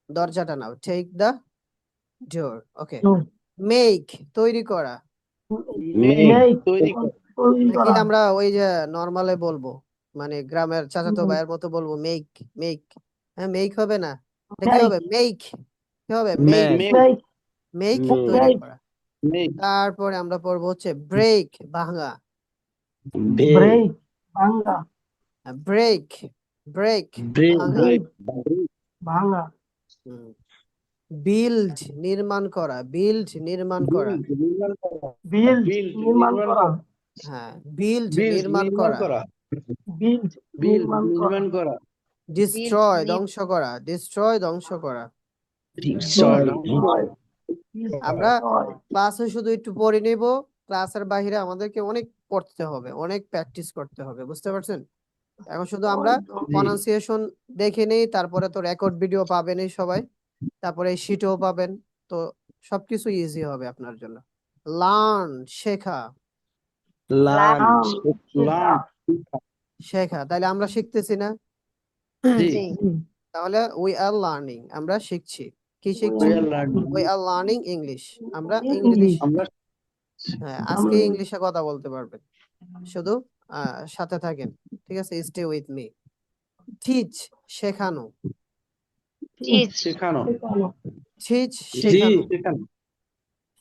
দরজাটা নাও। Take the door. Okay. Make তৈরি করা। Make. তৈরি করা। তৈরি নাকি করা আমরা ওই যে নরমালে বলবো, মানে গ্রামের চাচাতো ভাইয়ের মতো বলবো মেক? মেক, হ্যাঁ, মেক হবে না? এটা কি হবে? মেক কি হবে? Make. Make. make make Make. তৈরি করা। Make. তারপরে আমরা পড়বো হচ্ছে ব্রেক ভাঙা। break ভাঙা ব্রেক, ব্রেক ভাঙা। break ভাঙা বিল্ড নির্মাণ করা। বিল্ড নির্মাণ করা। build Build. নির্মাণ করা হ্যাঁ, বিল্ড Build. নির্মাণ করা। build Build. নির্মাণ করা নির্মাণ করা। ডিস্ট্রয় ধ্বংস করা। ডিস্ট্রয় ধ্বংস করা। আমরা ক্লাসে শুধু একটু পড়ে নিব, ক্লাসের বাইরে আমাদেরকে অনেক পড়তে হবে, অনেক প্র্যাকটিস করতে হবে, বুঝতে পারছেন? এখন শুধু আমরা জি প্রনাউন্সিয়েশন দেখে নেই, তারপরে তো রেকর্ড ভিডিও পাবেনই সবাই, তারপরে শিটও পাবেন, তো সবকিছু ইজি হবে আপনার জন্য। লার্ন, শেখা, লার্ন নাম লার্ন শেখা, তাহলে আমরা শিখতেছি না? জি জি তাহলে উই আর লার্নিং, আমরা শিখছি। কি শিখছি? we are learning we are learning English, আমরা ইংলিশ। ইংলিশ আমরা হ্যাঁ, আজকে ইংলিশে কথা বলতে পারবেন, শুধু সাথে থাকেন, ঠিক আছে? Stay with me. টিচ, শেখানো, টিচ শেখানো টিচ জি শেখানো। শেখানো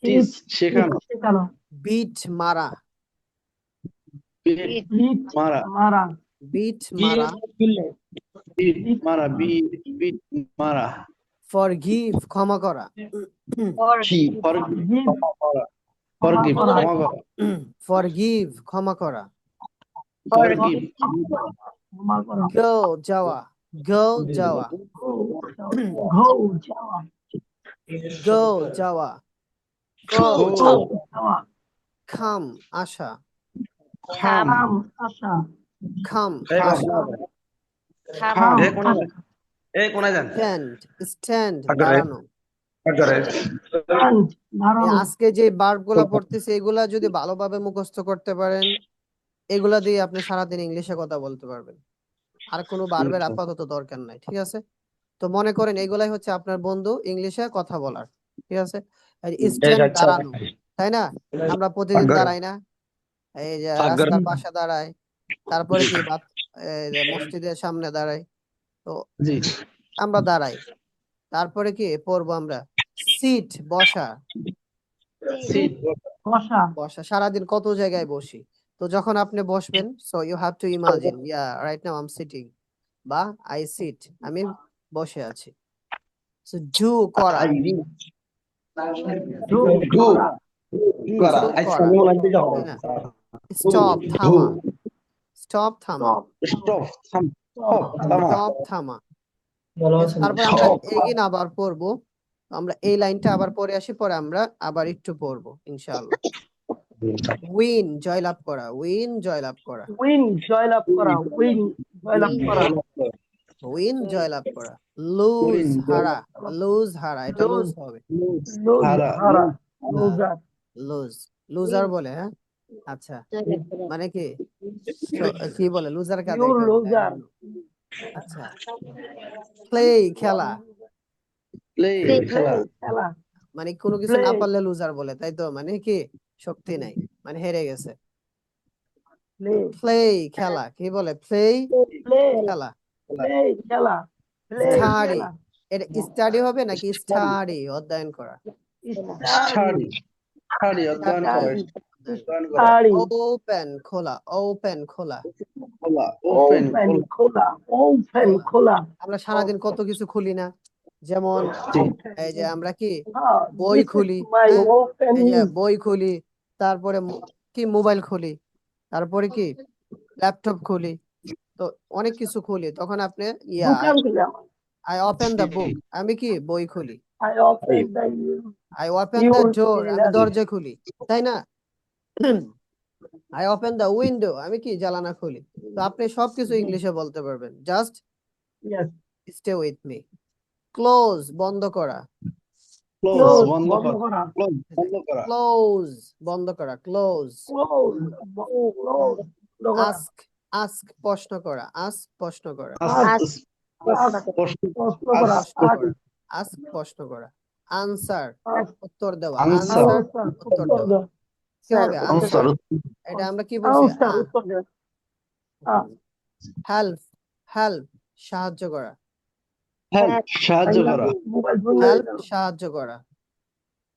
টিচ শেখানো শেখানো বিট মারা, বিট বিট মারা মারা বিট মারা। বিট মারা বিট মারা ফরগিভ, ক্ষমা করা। ফর কি গিভ ফরগিভ করা ক্ষমা করা ফরগিভ, ক্ষমা করা। ফরগিভ ক্ষমা করা গো, যাওয়া, গো, যাওয়া, গো যাওয়া গো, যাওয়া। গো গো যাওয়া খাম, আসা, খাম খাম আসা খাম, এই আসা। খাম খাম এ কোনায় যান এই কোনায় যান স্ট্যান্ড, স্ট্যান্ড, আগে দাঁড়ানো। স্ট্যান্ড এই দাঁড়ানো আজকে যে ভার্ব গুলা পড়তেছে, এগুলা যদি ভালোভাবে মুখস্থ করতে পারেন, এগুলা দিয়ে আপনি সারাদিন ইংলিশে কথা বলতে পারবেন। আর কোনো ভার্বের আচ্ছা। আপাতত দরকার নাই, ঠিক আছে? তো মনে করেন এগুলাই হচ্ছে আপনার বন্ধু ইংলিশে কথা বলার, ঠিক আছে? স্ট্যান্ড, দাঁড়ানো, তাই না? আমরা প্রতিদিন দাঁড়াই না? এই যে আগার রাস্তার পাশে দাঁড়াই, তারপরে কি এই যে মসজিদের সামনে দাঁড়াই, তো জি আমরা দাঁড়াই। তারপরে কি পড়বো আমরা? সিট, বসা, সিট বসা বসা। সারাদিন কত জায়গায় বসি, তো যখন আপনি বসবেন, so you have to imagine, yeah right now I am sitting, বা আই সিট, আমি বসে আছি। সো ডু, করা, ডু ডু করা করা ডু আচ্ছা করা, আমি লাগবে যাও তাই না? স্টপ, থামা, স্টপ, থামা, স্টপ থাম থামা স্টপ, থামা। তারপর আমরা এগিন আবার পড়বো, আমরা এই লাইনটা আবার পড়ে আসি, পরে আমরা আবার একটু পড়বো ইনশাআল্লাহ। উইন, জয়লাভ করা, উইন, জয়লাভ করা, উইন জয়লাভ করা উইন জয়লাভ করা উইন, জয়লাভ করা। লুজ, হারা, লুজ, হারা, এটা লুজ হবে, লুজ হারা হারা লুজার লুজ, লুজার বলে, হ্যাঁ? আচ্ছা, মানে কি কি বলে লুজার কাদের? ইউর লুজার আচ্ছা, প্লে, খেলা, প্লে খেলা খেলা মানে কোনো কিছু না Play. পারলে লুজার বলে, তাই তো? মানে কি শক্তি নাই, মানে হেরে গেছে। প্লে প্লে, খেলা, কি বলে? প্লে, প্লে খেলা। প্লে খেলা প্লে স্টাডি, খেলা এটা স্টাডি হবে নাকি স্টাডি, অধ্যয়ন করা? স্টাডি স্টাডি অধ্যয়ন করা অধ্যয়ন করা স্টাডি ওপেন, খোলা, ওপেন, খোলা, খোলা ওপেন ওপেন খোলা ওপেন খোলা আমরা সারাদিন কত কিছু খুলি না? যেমন এই যে আমরা কি বই This is খুলি, my হ্যাঁ? open এই যে news. বই খুলি, তারপরে কি মোবাইল খুলি, তারপরে কি ল্যাপটপ খুলি, তো অনেক কিছু খুলি। তখন আপনি দোকান খুলে আমার আই ওপেন দ্য বুক, আমি কি বই খুলি। I open the I open the your ডোর, আমি calendar. দরজা খুলি, তাই না? আই ওপেন দ্য উইন্ডো, আমি কি জানালা খুলি। তো আপনি সবকিছু ইংলিশে বলতে পারবেন, just Yes. Stay with me. Close, বন্ধ করা, ক্লোজ Close বন্ধ বন্ধ করা করা ক্লোজ বন্ধ করা ক্লোজ, বন্ধ করা, ক্লোজ। close close বন্ধ করা আস্ক, আস্ক, প্রশ্ন করা, আস্ক, প্রশ্ন করা, আস প্রশ্ন প্রশ্ন করা প্রশ্ন করা, আস্ক, প্রশ্ন করা। আনসার, উত্তর দেওয়া, আনসার আনসার, উত্তর দেওয়া। কি হবে? আনসার আনসার, এটা আমরা কি বলছি? আনসার উত্তর দেওয়া হেল্প, হেল্প, সাহায্য করা, হেল্প সাহায্য করা মোবাইল ফোন হেল্প, সাহায্য করা।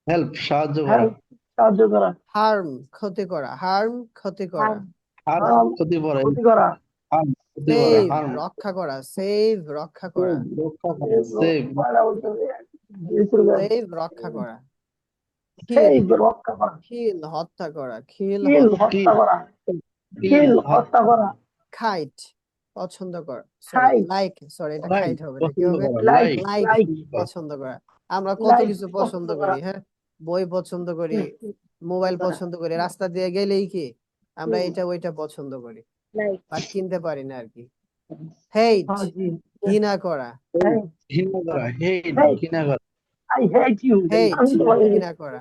হেল্প সাহায্য করা হেল্প সাহায্য করা হার্ম, ক্ষতি করা, হার্ম, ক্ষতি করা। আর ক্ষতি করে ক্ষতি করা হার্ম ক্ষতি করা সেভ, হার্ম রক্ষা করা, সেভ, রক্ষা করা, রক্ষা করা সেভ সেভ, রক্ষা করা। সেই কিল, রক্ষা করা কিল, হত্যা করা, কিল, কিল হত্যা। হত্যা করা কিল হত্যা করা খাইট, পছন্দ করা, সরি Kite. লাইক, সরি এটা খাইট হবে না, কি পছন্দ হবে? করা লাইক লাইক লাইক, লাইক পছন্দ করা। আমরা কত Like কিছু পছন্দ পছন্দ করি, করা। হ্যাঁ? বই পছন্দ করি, মোবাইল পছন্দ করি, রাস্তা দিয়ে গেলেই কি আমরা এটা ওইটা পছন্দ করি। লাইক বাট কিনতে পারি না আর কি। হেট, हाँ जी ঘৃণা করা। ঘৃণা করা, হেট, Hey, ঘৃণা করা, I hate you হেট, আমি তোমাকে ঘৃণা করা।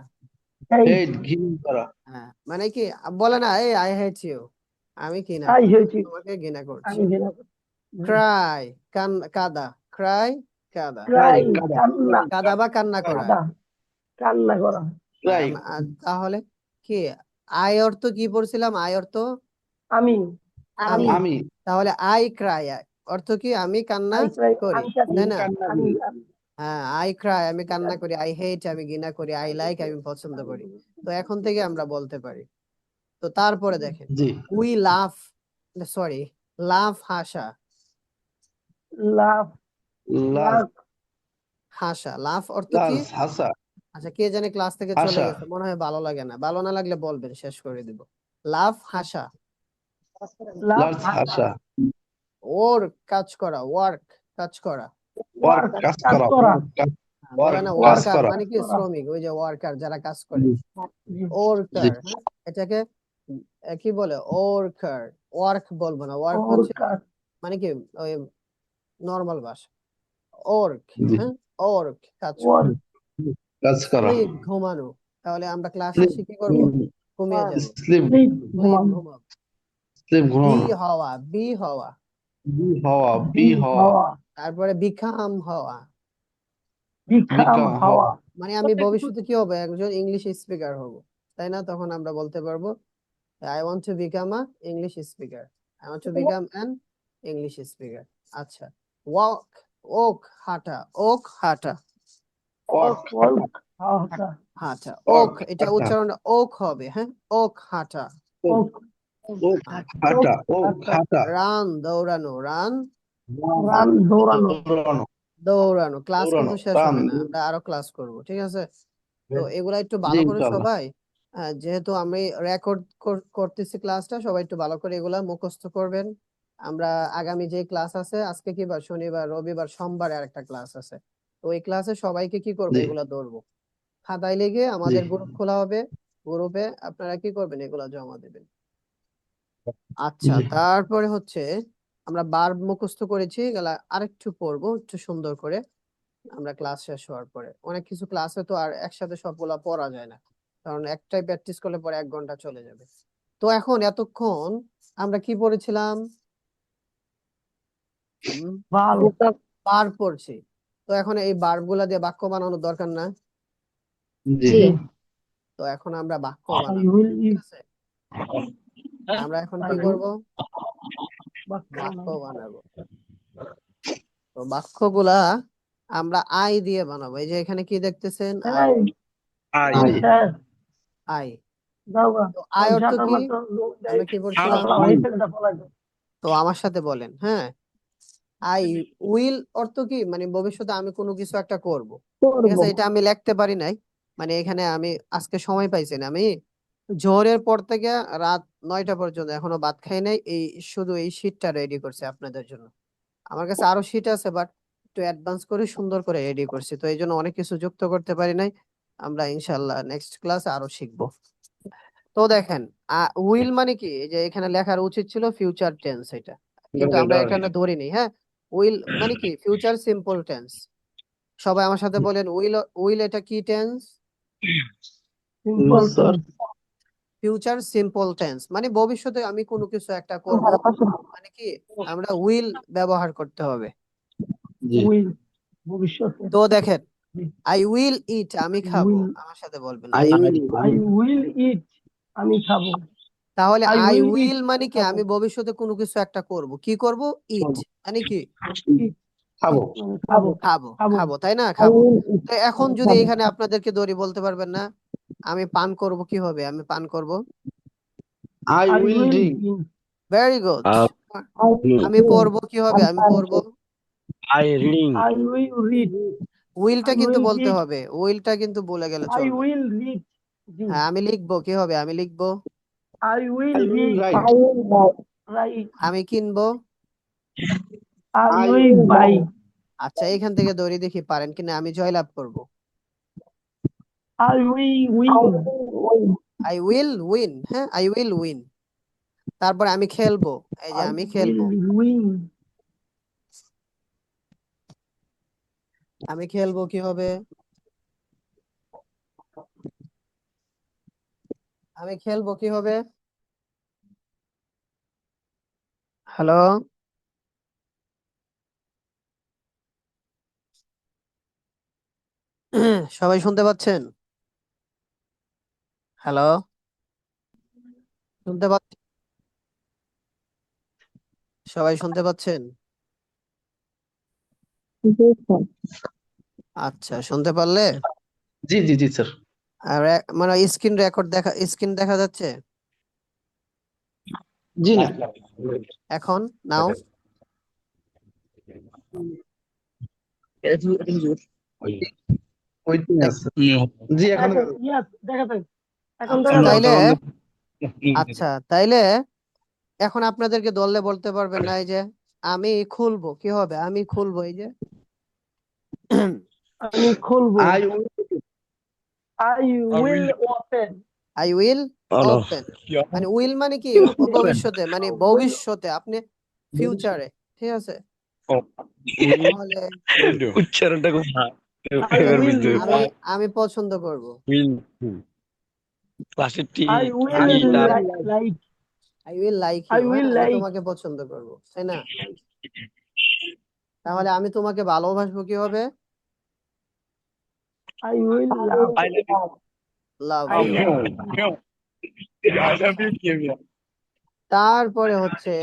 hate হেট, ঘৃণা করা, হ্যাঁ, মানে কি বলে না, এই আই হেট ইউ, আমি ঘৃণা I করি, hate you তোমাকে ঘৃণা করছি। আমি ঘৃণা করি ক্রাই, কাদা, ক্রাই, কাদা। ক্রাই কাদা, কান্না কাদা বা কান্না করা। কাদা কান্না করা ক্রাই, তাহলে কি আই অর্থ কি পড়ছিলাম? আই অর্থ আমি আমি। আমি, তাহলে আই ক্রাই অর্থ কি? আমি কান্না I cry করি, আমি কাঁদি তাই না? কান্না আমি করি, হ্যাঁ, আই ক্রাই আমি কান্না করি, আই হেট আমি ঘৃণা করি, আই লাইক আমি পছন্দ করি। তো এখন থেকে আমরা বলতে পারি। তো তারপরে দেখেন, জি, উই লাফ, সরি, লাফ হাসা, লাভ লাজ, লাভ হাসা, লাফ অর্থ কি? লাজ, হাসা, আচ্ছা, কে জানে ক্লাস থেকে চলে হাসা, গেছে, মনে হয় ভালো লাগে না। ভালো না লাগলে বলবেন, শেষ করে দিব। লাফ হাসা, লাভ লাজ, হাসা, ওর কাজ করা, ওয়ার্ক কাজ করা। ওয়ার্ক, কাজ কাজ করা, করা বলে ওয়ার্ক, না কাজ ওয়ার্কার করা, মানে কি? করা শ্রমিক, ওই যে ওয়ার্কার যারা কাজ করে। জি, জি ওয়ার্কার, জি, এটাকে কি বলে? ওয়ার্কার, ওয়ার্ক বলবো না, ওয়ার্ক ওর হচ্ছে কাজ মানে কি ওই নর্মাল ভাষা। ওয়ার্ক, জি, হ্যাঁ, ওয়ার্ক কাজ ওর করা। কাজ করা, স্লিপ ঘুমানো, তাহলে আমরা ক্লাস স্লিপ, শেষে কি করবো? ঘুমিয়ে যাব। স্লিপ, স্লিপ স্লিপ ঘুমানো ঘুমাবো। স্লিপ, বি ঘুমানো, হওয়া, বি হওয়া। বি হওয়া, বি বি হওয়া, হওয়া তারপরে বিকাম হওয়া, বিকাম বিকাম হওয়া, হওয়া মানে আমি ভবিষ্যতে কি হবো? একজন ইংলিশ স্পিকার হব, তাই না? তখন আমরা বলতে পারবো I want to become a English speaker. I want to become an English speaker. আচ্ছা, walk, ওক হাঁটা, ওক হাঁটা, ওয়ার্ক, ওয়ার্ক হাঁটা হাঁটা, ওক ওয়ার্ক, এটা হাঁটা, উচ্চারণ ওক হবে, হ্যাঁ, ওক হাঁটা। ওক ওক, আচ্ছা, হাঁটা, ওক, হাঁটা হাঁটা, রান দৌড়ানো, রান রান দৌড়ানো দৌড়ানো, দৌড়ানো। ক্লাস দৌড়ানো, কিন্তু শেষ রান, হবে না, আমরা আরো ক্লাস করব, ঠিক আছে? তো এগুলা একটু জি, ভালো করে ইনশাআল্লাহ, সবাই, যেহেতু আমি রেকর্ড করতেছি ক্লাসটা, সবাই একটু ভালো করে এগুলা মুখস্থ করবেন। আমরা আগামী যে ক্লাস আছে, আজকে কি বার? শনিবার, রবিবার, সোমবার আর একটা ক্লাস আছে। তো ওই ক্লাসে সবাইকে কি করবো? জি, এগুলা ধরবো, খাতায় লিখে জি, আমাদের গ্রুপ খোলা হবে, গ্রুপে আপনারা কি করবেন? এগুলা জমা দেবেন। আচ্ছা, জি, তারপরে হচ্ছে আমরা ভার্ব মুখস্থ করেছি, এগুলা আরেকটু পড়বো একটু সুন্দর করে আমরা ক্লাস শেষ হওয়ার পরে। অনেক কিছু ক্লাসে তো আর একসাথে সবগুলা পড়া যায় না, কারণ একটাই প্র্যাকটিস করলে পরে 1 ঘন্টা চলে যাবে। তো এখন এতক্ষণ আমরা কি পড়েছিলাম? ভালো ভার্ব পড়ছি। তো এখন এই ভার্ব গুলা দিয়ে বাক্য বানানোর দরকার না? জি, জি তো এখন আমরা বাক্য I বানাবো, will ঠিক eat আছে? আমরা এখন I কি will করব? বাক্য বানাবো। তো বাক্যগুলা আমরা আই দিয়ে বানাবো। এই যে এখানে কি দেখতেছেন? Eye, eye, eye, sir eye. দাওগা তো আই অর্থ কি? আমরা কি পড়ছিলাম? উই, তো আমার সাথে বলেন, হ্যাঁ। আই উইল অর্থ কি? মানে ভবিষ্যতে আমি কোনো কিছু একটা করব, ঠিক আছে? এটা আমি লিখতে পারি নাই, মানে এখানে আমি আজকে সময় পাইছি না, আমি জোহরের পর থেকে রাত 9টা পর্যন্ত এখনো ভাত খাই নাই, এই শুধু এই শীটটা রেডি করছি আপনাদের জন্য। আমার কাছে আরো শীট আছে, বাট একটু অ্যাডভান্স করে সুন্দর করে রেডি করছি, তো এই জন্য অনেক কিছু যুক্ত করতে পারি নাই। আমরা ইনশাল্লাহ নেক্সট ক্লাসে আরো শিখবো। তো দেখেন, উইল মানে কি? এই যে এখানে লেখার উচিত ছিল ফিউচার টেন্স, এটা কিন্তু আমরা এখানে ধরিনি, হ্যাঁ। উইল মানে কি? Future simple tense. সবাই আমার সাথে বলেন, উইল, উইল এটা কি tense? Sir, future simple tense মানে ভবিষ্যতে আমি কোনো কিছু একটা করব, মানে কি আমরা উইল ব্যবহার করতে হবে। জি, উইল ভবিষ্যতে তো দেখেন, আই উইল ইট আমি খাবো, will আমার সাথে বলবেন I I will, I will eat আমি খাবো তাহলে I I will eat will মানে কি? খাবো আমি ভবিষ্যতে কোনো কিছু একটা করব, কি করব? ইট মানে কি? eat খাবো, খাবো খাবো, খাবো খাবো, তাই না? I খাবো। will eat তো এখন যদি খাবো এখানে আপনাদেরকে ধরি, বলতে পারবেন না আমি পান করব, কি হবে? আমি পান করব। I I will will drink, drink very good. আমি পড়ব, কি হবে? আমি পড়ব। I reading, I will read উইলটা I কিন্তু will বলতে read হবে, উইলটা কিন্তু বলে গেলে I চলবে। will read জি হ্যাঁ, আমি লিখবো, কি হবে? আমি লিখবো। I will I will read right, write আমি কিনবো। I I will buy আচ্ছা, এখান থেকে ধরি দেখি পারেন কিনা। আমি জয়লাভ করব। I will win I will win, হ্যাঁ, আই উইল উইন। তারপরে আমি খেলবো, এই যে I আমি will খেলবো, win. আমি খেলবো কি হবে? আমি খেলবো কি হবে? হ্যালো, সবাই শুনতে পাচ্ছেন? হ্যালো, শুনতে পাচ্ছেন? সবাই শুনতে পাচ্ছেন? আচ্ছা, শুনতে পারলে? জি জি জি স্যার। আর মানে স্ক্রিন দেখা যাচ্ছে জি না। এখন? নাও? ওইটাই আছে। জি এখন Yes, দেখাতে এখন আচ্ছা, দেখা তাইলে যাচ্ছে। আচ্ছা তাইলে এখন আপনাদেরকে ধরলে বলতে পারবেন না, এই যে আমি খুলবো কি হবে? আমি খুলবো, এই যে আমি খুলবো। I I will open. I will hello open. মানে উইল মানে কি? ভবিষ্যতে, মানে ভবিষ্যতে আপনি ফিউচারে, ঠিক আছে? তাহলে উচ্চারণটা খুব I এবার will বুঝতে আমি পেরেছি। আমি পছন্দ করব। উইল ক্লাসের টি I will টি তার like. I will like I you, হ্যাঁ, will আমি like. তোমাকে পছন্দ করব, তাই না? তাহলে আমি তোমাকে ভালোবাসবো কি হবে? I will love. I love love I you. love. You I love you. তারপরে হচ্ছে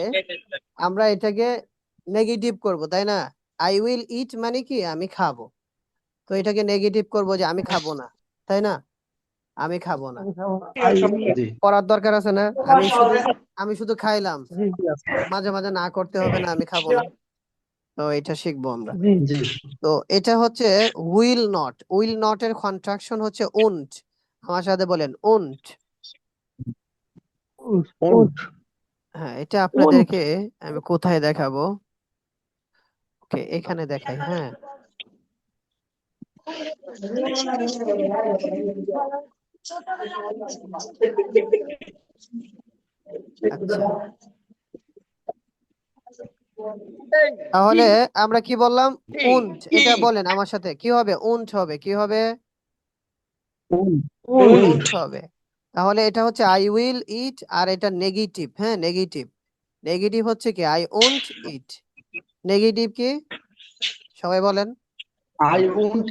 আমরা এটাকে নেগেটিভ করব, তাই না? আই উইল ইট মানে কি? আমি খাবো। তো এটাকে নেগেটিভ করব যে আমি খাবো না, তাই না? আমি খাবো না। I will. জি করার দরকার আছে না? আমি শুধু খাইলাম, মাঝে মাঝে না করতে হবে না, আমি খাবো না। তো এটা শিখবো আমরা। জি জি তো এটা হচ্ছে উইল নট। উইল নট এর কন্ট্রাকশন হচ্ছে উন্ট। আমার সাথে বলেন উন্ট। হ্যাঁ, এটা আপনাদেরকে আমি কোথায় দেখাবো? ওকে, এখানে দেখাই, হ্যাঁ। আচ্ছা, তাহলে আমরা কি বললাম? উন্ট। এটা বলেন আমার সাথে, কি হবে? উন্ট হবে, কি হবে? উন্ট হবে। তাহলে এটা হচ্ছে আই উইল ইট, আর এটা নেগেটিভ, হ্যাঁ, নেগেটিভ। নেগেটিভ হচ্ছে কি? I won't it. নেগেটিভ কি? সবাই বলেন। আই ওন্ট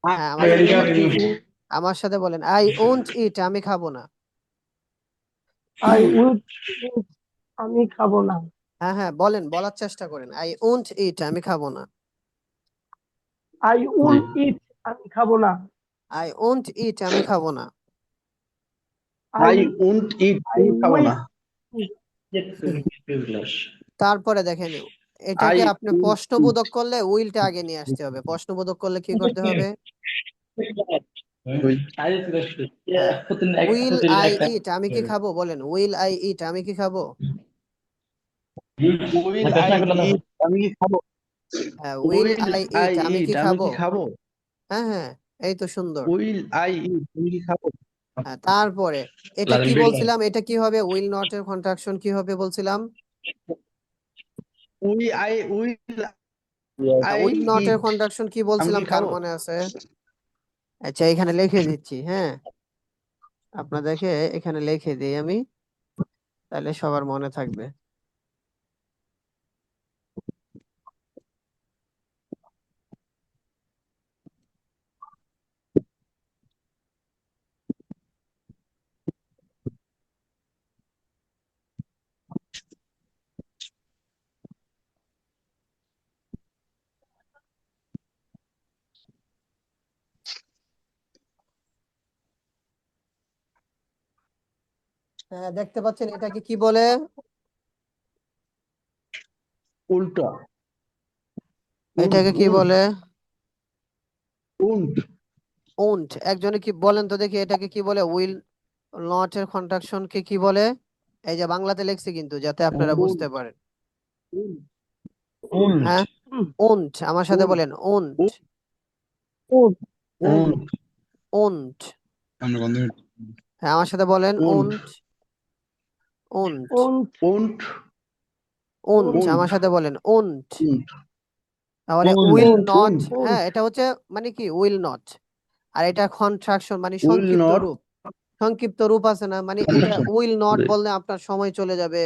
হ্যাঁ, আই আমার সাথে বলেন, আই ওন্ট ইট, আমি খাবো না। I would eat. আমি খাবো না। হ্যাঁ হ্যাঁ, বলেন, বলার চেষ্টা করেন, আই ওন্ট ইট, আমি খাবো না। I would eat. আমি খাবো না। আই ওন্ট ইট, আমি খাবো না। আই ওন্ট ইট I খাবো will না। তারপরে দেখেন, এটাকে আপনি প্রশ্নবোধক করলে উইলটা আগে নিয়ে আসতে হবে। প্রশ্নবোধক করলে কি করতে হবে? হ্যাঁ, উইল আই ইট, আমি কি খাবো? বলেন, উইল আই ইট, আমি কি খাবো? উইল আই ইট আমি কি খাবো? হ্যাঁ, উইল উইল আই আই ইট, আমি ইট কি আমি খাবো? কি খাবো? হ্যাঁ হ্যাঁ, এই তো সুন্দর। উইল আই ইট আমি কি খাবো? হ্যাঁ, তারপরে এটা কি বলছিলাম? এটা কি হবে? উইল নট এর কন্ট্রাকশন কি হবে বলছিলাম? উইল আই উইল নট এর ইট কন্ট্রাকশন কি আমি বলছিলাম? কি কার খাবো? মনে আছে? আচ্ছা, এখানে লিখে দিচ্ছি, হ্যাঁ, আপনাদেরকে এখানে লিখে দিই আমি, তাহলে সবার মনে থাকবে। হ্যাঁ, দেখতে পাচ্ছেন এটাকে কি বলে? উল্টা এটাকে কি বলে? Won't won't. একজনে কি বলেন তো দেখি, এটাকে কি বলে? উইল নট এর কন্ট্রাকশন কে কি বলে? এই যে বাংলাতে লিখছি কিন্তু, যাতে আপনারা বুঝতে পারেন। উন্ট হ্যাঁ, উন্ট। আমার সাথে বলেন, উন্ট। Won't won't. হ্যাঁ, আমার সাথে বলেন, won't. Won't und und won't und আমার সাথে বলেন উন্ট und তাহলে und will und not und হ্যাঁ এটা হচ্ছে মানে কি উইল নট আর এটা কন্ট্রাকশন মানে will সংক্ষিপ্ত not রূপ সংক্ষিপ্ত রূপ আছে না মানে এটা উইল নট বললে আপনার সময় চলে যাবে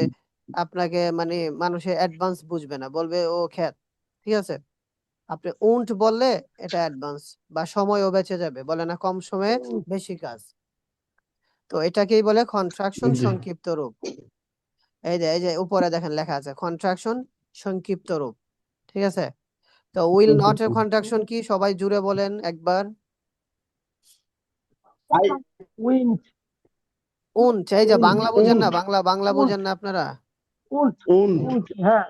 আপনাকে মানে মানুষে অ্যাডভান্স বুঝবে না বলবে ও খ্যাত ঠিক আছে আপনি উন্ট বললে এটা অ্যাডভান্স বা সময়ও বেঁচে যাবে বলে না কম সময়ে und বেশি কাজ তো এটাকেই বলে কন্ট্রাকশন জি। সংক্ষিপ্ত রূপ এই যে উপরে দেখেন লেখা আছে কন্ট্রাকশন সংক্ষিপ্ত রূপ ঠিক আছে তো উইল নট এর কন্ট্রাকশন কি সবাই জুড়ে বলেন একবার wind উন্ট এই যে বাংলা বোঝেন না উন্ট বাংলা বোঝেন না আপনারা und und und হ্যাঁ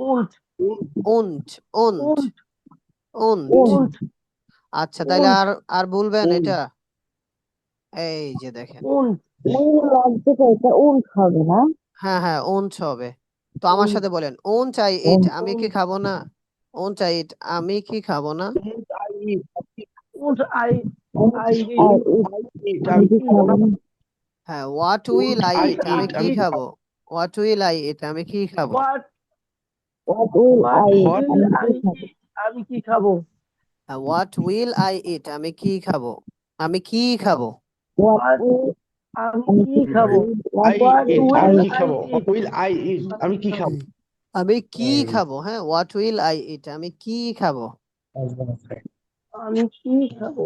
und won't won't und won't und আচ্ছা তাইলে und আর বলবেন und এটা এই যে দেখেন und হ্যাঁ হ্যাঁ উন্ট হবে তো আমার সাথে বলেন উন্ট আই ইট আমি কি খাবো না উন্ট আই ইট আমি কি খাবো না und I eat und I eat আমি কি খাবো না হ্যাঁ হোয়াট উইল আই I ইট আমি eat কি আমি খাবো হোয়াট উইল আই ইট আমি কি খাবো what what will I eat আমি কি খাবো হোয়াট উইল আই ইট আমি কি খাবো আমি কি খাবো what আমি কি খাবো I what eat will আমি কি I খাবো eat will I eat আমি কি খাবো আমি কি খাবো হ্যাঁ হোয়াট উইল আই ইট আমি কি খাবো আমি কি খাবো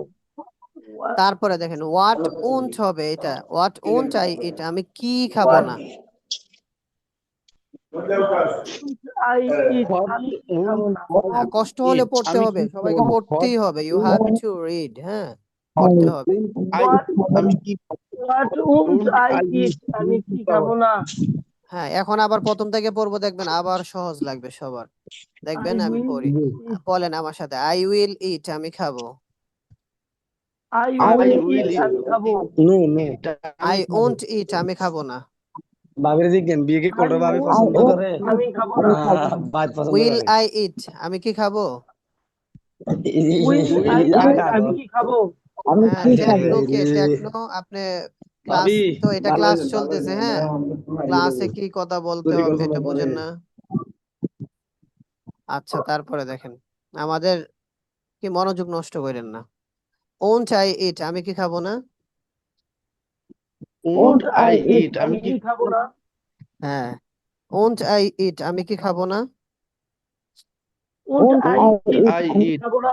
what তারপরে দেখেন হোয়াট ওন্ট হবে এটা হোয়াট ওন্ট আই ইট আমি কি খাবো না I eat What আমি কি won't খাবো না হ্যাঁ, কষ্ট হলে eat পড়তে আমি হবে কি সবাইকে খাবো না পড়তেই What হবে ইউ হ্যাভ টু রিড হ্যাঁ পড়তে হবে I what আমি কি খাবো what won't won't I I eat eat আমি কি খাবো না হ্যাঁ এখন আবার প্রথম থেকে পড়বো দেখবেন আবার সহজ লাগবে সবার দেখবেন I আমি will পড়ি eat বলেন আমার সাথে আই উইল ইট আমি খাবো I I will will eat আমি খাবো no আই ওন্ট ইট আমি খাবো না বাবির জিজ্ঞেন বিয়ে কি I করো ভাবি won't পছন্দ eat করে আমি খাবো না বাদ পছন্দ উইল করে আই ইট আমি কি খাবো will I eat আমি কি খাবো হ্যাঁ টেকনো আপনি ক্লাস ভাবি তো এটা ভালো ক্লাস হয়েছে, ভালো চলতেছে হয়েছে। হ্যাঁ ক্লাসে কি কথা বলতে চুরি হবে করছো এটা না বুঝেন পরে। না আচ্ছা তারপরে দেখেন আমাদের কি মনোযোগ নষ্ট করেন না ওন্ট আই ইট আমি কি খাবো না won't I eat eat আমি আমি কি কি খাবো না হ্যাঁ ওন্ট আই ইট আমি কি খাবো না won't I eat I আমি eat খাবো না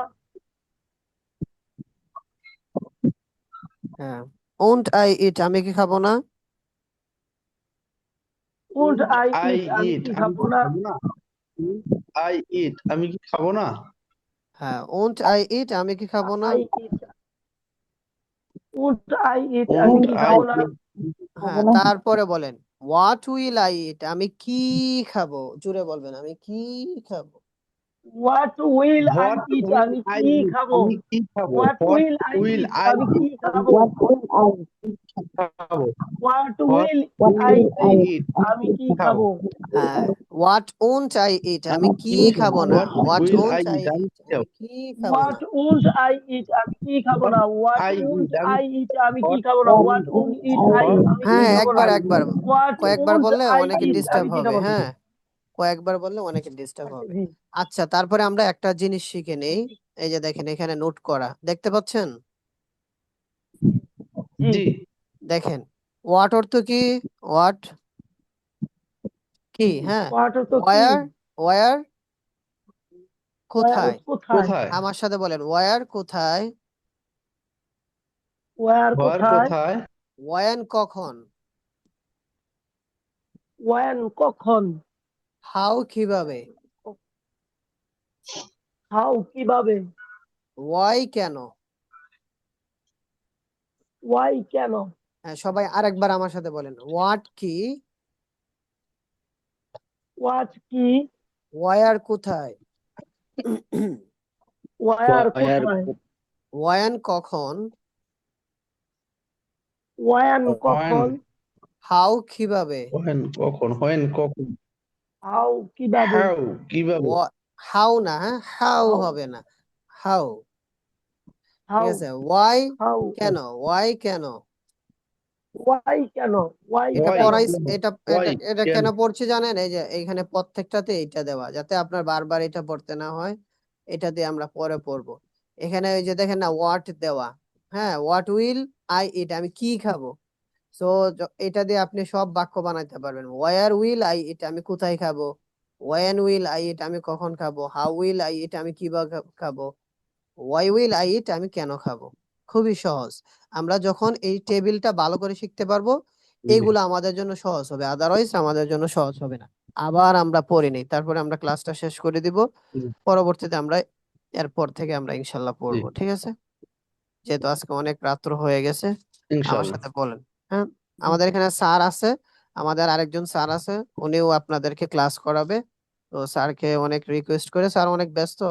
হ্যাঁ ওন্ট আই ইট আমি কি খাবো না won't I I eat আমি eat কি আমি খাবো কি না খাবো না I eat আমি কি খাবো না হ্যাঁ ওন্ট আই ইট আমি কি খাবো না I eat won't I eat আমি won't কি I খাবো না eat হ্যাঁ তারপরে বলেন হোয়াট উইল আই ইট আমি কি খাবো জুড়ে বলবেন আমি কি খাবো what will I what eat will আমি I কি eat খাবো আমি কি খাবো what what will I will eat I আমি কি eat খাবো খাবো what what will will I I eat eat আমি কি খাবো খাবো হ্যাঁ হোয়াট ওন্ট আই ইট আমি কি খাবো না what what will I won't I eat আমি ইট কি আমি খাবো কি খাবো what না won't I eat আমি কি খাবো না what I won't eat আমি I eat আমি কি what খাবো না what won't eat I what আমি কি হ্যাঁ খাবো না একবার what কয়েকবার won't বললে I অনেকে eat ডিস্টার্ব আমি কি হবে খাবো না হ্যাঁ কয়েকবার বললে অনেকে ডিস্টার্ব হবে জি আচ্ছা তারপরে আমরা একটা জিনিস শিখে নেই এই যে দেখেন এখানে নোট করা দেখতে পাচ্ছেন জি জি দেখেন হোয়াট অর্থ কি হোয়াট কি হ্যাঁ what তো কি ওয়ার ওয়ার where কোথায় কোথায় কোথায় আমার সাথে বলেন ওয়ার কোথায় where ঘর কোথায় কোথায় ওয়ান কখন when কখন হাউ কিভাবে how কিভাবে ওয়াই কেন why কেন হ্যাঁ সবাই আরেকবার আমার সাথে বলেন হোয়াট কি what কি ওয়ার কোথায় where Where কোথায় ওয়ান কখন when কখন হাউ কিভাবে when কখন how কিভাবে how কিভাবে হাউ না হ্যাঁ হাউ How. হবে না হাউ ঠিক how আছে ওয়াই how কেন ওয়াই কেন ওয়াই কেন? ওয়াই এটা Why? কেন? এটা Why? এটা কেন? কেন পড়ছি জানেন? এই যে এইখানে প্রত্যেকটাতে এটা দেওয়া, যাতে আপনার বারবার এটা পড়তে না হয়। এটা দিয়ে আমরা পরে পড়বো। এখানে ওই যে দেখেন না, হোয়াট দেওয়া। হ্যাঁ, হোয়াট উইল আই ইট, আমি কি খাবো। সো এটা দিয়ে আপনি সব বাক্য বানাইতে পারবেন। ওয়ার উইল আই ইট, আমি কোথায় খাবো। ওয়েন উইল আই ইট, আমি কখন খাবো। হাউ উইল আই ইট, আমি কিভাবে খাবো। ওয়াই উইল আই ইট, আমি কেন খাবো। খুবই সহজ। আমরা যখন এই টেবিলটা ভালো করে শিখতে পারবো, এগুলো আমাদের জন্য সহজ হবে, আদারওয়াইজ আমাদের জন্য সহজ হবে না। আবার আমরা পড়ে নিই, তারপরে আমরা ক্লাসটা শেষ করে দিব। জি। পরবর্তীতে আমরা এরপর থেকে আমরা ইনশাল্লাহ জি, পড়বো, ঠিক আছে? যেহেতু আজকে অনেক রাত্র হয়ে গেছে, আমার ইনশাআল্লাহ। সাথে বলেন। হ্যাঁ, আমাদের এখানে স্যার আছে, আমাদের আরেকজন স্যার আছে, উনিও আপনাদেরকে ক্লাস করাবে। তো স্যারকে অনেক রিকোয়েস্ট করে, স্যার অনেক ব্যস্ত,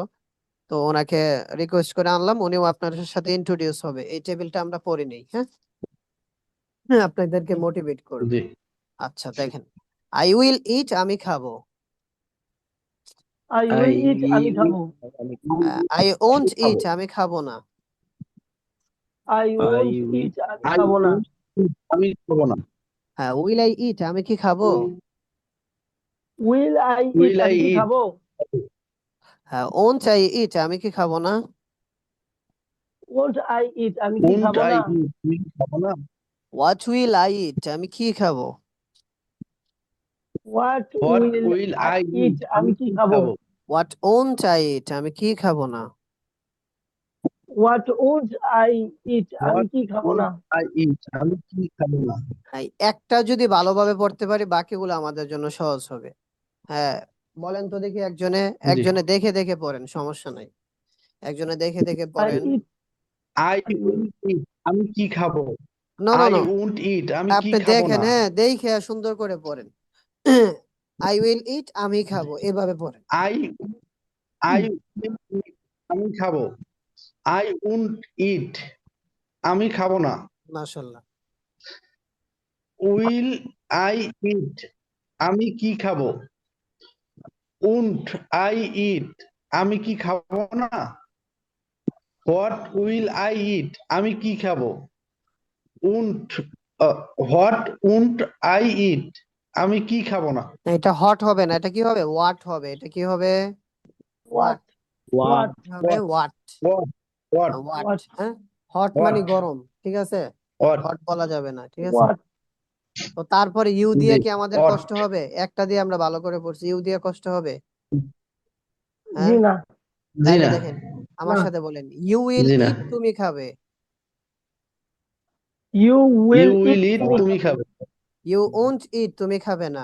তো ওনাকে রিকোয়েস্ট করে আনলাম, উনিও আপনাদের সাথে ইন্ট্রোডিউস হবে। এই টেবিলটা আমরা পড়ে নেই, হ্যাঁ, হ্যাঁ, আপনাদেরকে মোটিভেট করবে। জি, আচ্ছা দেখেন, আই উইল ইট, আমি খাবো। আই আই উইল ইট, আমি খাবো। আই ওন্ট খাবো। ইট, আমি খাবো না। আই আই ওন্ট উইল ইট, আমি খাবো না। আমি খাবো না। হ্যাঁ, উইল আই ইট, আমি কি খাবো। Will I eat, will I আমি কি ইট খাবো। হ্যাঁ, ওন্ট আই ইট, আমি কি খাবো না। ওন্ট আই ইট, আমি কি উন্ট খাবো আই না। ইট আমি খাবো না। হোয়াট উইল আই ইট, আমি কি খাবো। What what will will I I eat, eat আমি আমি কি কি খাবো। খাবো। হোয়াট ওন্ট আই ইট, আমি কি খাবো না। হোয়াট ওন্ট আই ইট, আমি হোয়াট কি খাবো উইল না। আই ইট আমি কি খাবো না। হ্যাঁ, একটা যদি ভালোভাবে পড়তে পারি, বাকিগুলো আমাদের জন্য সহজ হবে। হ্যাঁ, বলেন তো দেখি, একজনে জি, একজনে দেখে দেখে পড়েন, সমস্যা নাই। একজনে দেখে দেখে আই পড়েন। ইট, আই উইল ইট আমি কি খাবো। No no I no, won't eat আমি কি আপনি খাবো দেখেন, না। হ্যাঁ, দেখে সুন্দর করে পড়েন। আই উইল ইট, আমি খাবো, এভাবে পড়েন। আই আই উইল ইট আমি খাবো। আই উন্ট ইট আমি খাবো না। মাশাআল্লাহ। উইল আই ইট আমি কি খাবো। উন্ট আই ইট আমি কি খাবো না। হোয়াট উইল আই ইট আমি কি খাবো। Won't what won't I eat আমি কি খাবো না। এটা হট হবে না, এটা কি হবে, হোয়াট হবে। এটা কি হবে, হোয়াট। হোয়াট, হোয়াট, হবে what. What what what, what, হ্যাঁ, হট মানে হোয়াট গরম, ঠিক আছে। হোয়াট হট বলা যাবে না, ঠিক আছে। হোয়াট। তো তারপরে ইউ দিয়ে জি কি আমাদের হোয়াট কষ্ট হবে। একটা দিয়ে আমরা ভালো করে পড়ছি, ইউ দিয়ে কষ্ট হবে। জি হ্যাঁ, না, জি তাহলে না দেখেন, আমার না। সাথে বলেন, ইউ উইল জি না। ইট, তুমি খাবে। ইউ ইউ উইল উইল ইট, ইট তুমি তুমি খাবে। খাবে। ইউ ওন্ট ইট, তুমি খাবে না।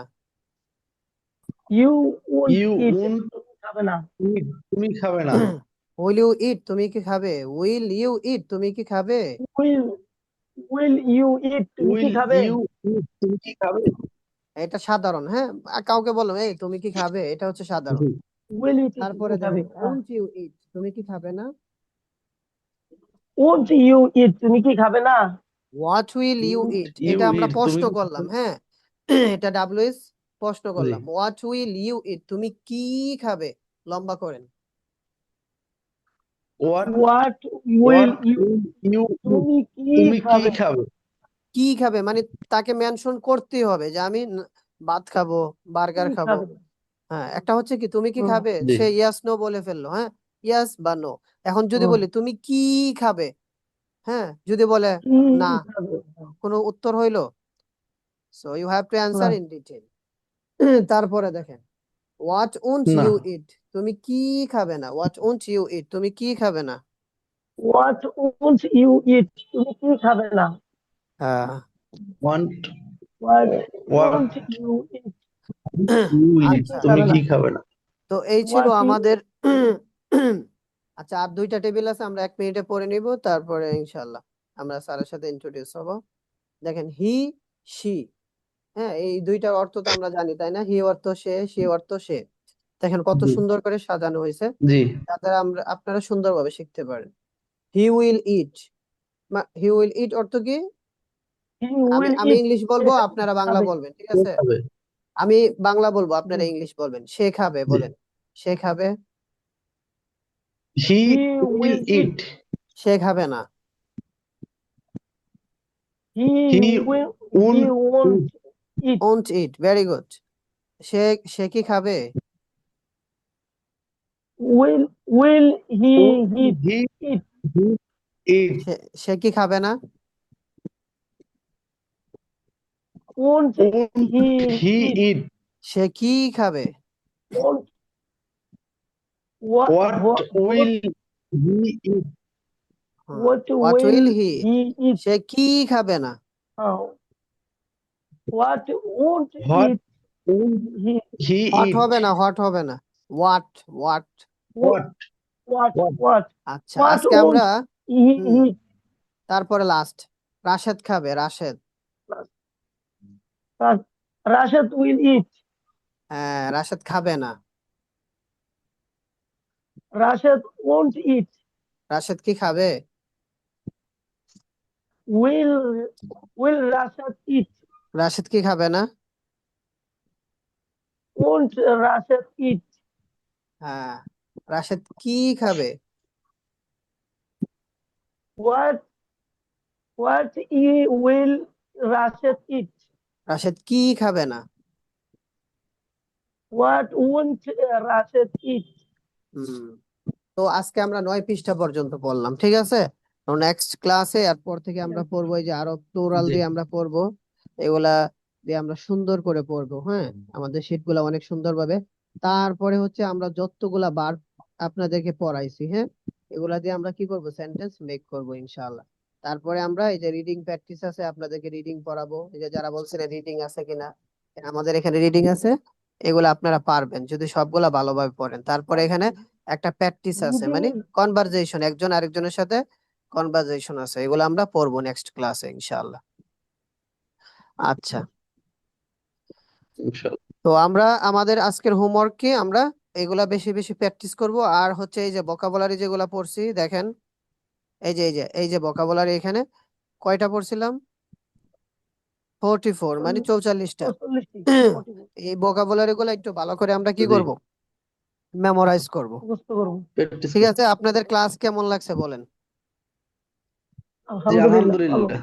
You won't you eat, won't তুমি খাবে না। ইট তুমি খাবে না। উইল ইউ ইট, তুমি কি খাবে। উইল ইউ ইট, তুমি কি খাবে। উইল উইল ইউ ইট, তুমি কি উইল খাবে। ইউ ইট তুমি কি খাবে। এটা সাধারণ, হ্যাঁ। আর কাউকে বললাম, এই তুমি কি খাবে, এটা হচ্ছে সাধারণ। জি উইল ইট, তারপরে তুমি খাবে। দেখেন, ওন্ট ইউ ইট, তুমি কি খাবে না। ওন্ট ইউ ইট, তুমি কি খাবে না। What will you won't eat, you এটা আমরা ইট তুমি প্রশ্ন কি করলাম, খাবে। হ্যাঁ। এটা ডাব্লিউএস প্রশ্ন জি করলাম, হোয়াট উইল ইউ ইট, তুমি কি খাবে। লম্বা করেন। What what will what you, will you eat তুমি কি তুমি কি খাবে। খাবে। কি খাবে মানে তাকে মেনশন করতেই হবে যে আমি ভাত খাবো, কি বার্গার খাবো। খাবে। হ্যাঁ, একটা হচ্ছে কি, তুমি কি হুম, খাবে, জি সে ইয়াস নো বলে ফেললো, হ্যাঁ, ইয়াস বা নো। এখন যদি হুম। বলি তুমি কি খাবে, হ্যাঁ, যদি বলে কি না, খাবে। কোনো উত্তর হইলো। সো ইউ হ্যাভ টু না। Answer in detail. তারপরে দেখেন, হোয়াট ওন্ট না ইউ ইট, তুমি কি খাবে না। হোয়াট ওন্ট ইউ ইট, তুমি কি খাবে না। হোয়াট ওন্ট ইউ ইট, তুমি কি খাবে না। হ্যাঁ। Want what what won't you eat, you eat কি আচ্ছা, তুমি খাবে না। কি খাবে না। তো এই ছিল হোয়াট ইউ, আমাদের। আচ্ছা, আর দুইটা টেবিল আছে, আমরা 1 মিনিটে পড়ে নিব, তারপরে ইনশাল্লাহ আমরা স্যারের সাথে ইন্ট্রোডিউস হব। দেখেন, হি, শি, হ্যাঁ, এই দুইটার অর্থ তো আমরা জানি, তাই না। হি অর্থ সে, শি অর্থ সে। দেখেন কত জি সুন্দর করে সাজানো হয়েছে, জি যাতে আপনারা সুন্দরভাবে শিখতে পারেন। He will it, he will ইট অর্থ কি। হি আমি উইল আমি ইট, ইংলিশ বলবো, আপনারা বাংলা খাবে। বলবেন, ঠিক কে আছে। খাবে। আমি বাংলা বলবো, জি। আপনারা ইংলিশ বলবেন। সে খাবে, জি বলেন। সে খাবে। হি হি উইল উইল ইট, ইট সে খাবে না। he He will won't he won't eat. won't eat, very good. সে সে কি খাবে? Will he he eat? eat সে সে কি খাবে না? Won't he he eat? eat সে কি খাবে? Won't what will he eat হ্যাঁ, what what will will he he eat? সে কি খাবে না? Uh, what won't what eat won't he he hot eat হবে না, হট হবে না, what what what what আচ্ছা what আজকে won't আমরা he হুম eat? তারপরে লাস্ট রাশেদ খাবে, রাশেদ। Rashid will eat. হ্যাঁ, রাশেদ খাবে না। Rashid won't eat. রাশেদ কি খাবে? Will Rashid eat? রাশেদ কি খাবে না? Won't Rashid eat? হ্যাঁ, রাশেদ কি খাবে? What will Rashid eat? Rashed কি খাবে না? What won't Rashid eat? হুম তো আজকে আমরা 9 পৃষ্ঠা পর্যন্ত পড়লাম, ঠিক আছে? নেক্সট ক্লাসে এরপর থেকে আমরা পড়বো এই যে আরো প্লুরাল জি দিয়ে আমরা পড়বো, এগুলা দিয়ে আমরা সুন্দর করে পড়বো। হ্যাঁ, আমাদের শীট গুলা অনেক সুন্দর ভাবে। তারপরে হচ্ছে আমরা যতগুলা বার আপনাদেরকে পড়াইছি, হ্যাঁ, এগুলা দিয়ে আমরা কি করব, সেন্টেন্স মেক করব ইনশাআল্লাহ। তারপরে আমরা এই যে রিডিং প্র্যাকটিস আছে, আপনাদেরকে রিডিং পড়াবো। এই যে যারা বলছিলেন রিডিং আছে কিনা, আমাদের এখানে রিডিং আছে, এগুলা আপনারা পারবেন যদি সবগুলা ভালোভাবে পড়েন। তারপরে এখানে একটা প্র্যাকটিস আছে, মানে কনভারসেশন, একজন আরেকজনের সাথে কনভারসেশন আছে, এগুলো আমরা পড়বো নেক্সট ক্লাসে ইনশাআল্লাহ। আচ্ছা, ইনশাআল্লাহ তো আমরা আমাদের আজকের হোমওয়ার্ককে আমরা এগুলা বেশি বেশি প্র্যাকটিস করব। আর হচ্ছে এই যে ভোকাবুলারি যেগুলা পড়ছি দেখেন, এই যে ভোকাবুলারি এখানে কয়টা পড়ছিলাম? 44, মানে 44টা। 44 এই ভোকাবুলারি গুলো একটু ভালো করে আমরা কি জি করব, মেমোরাইজ করব। মুখস্থ করবো। প্র্যাকটিস ঠিক আছে, আপনাদের ক্লাস কেমন লাগছে বলেন? জি আলহামদুলিল্লাহ ভালো। আলহামদুলিল্লাহ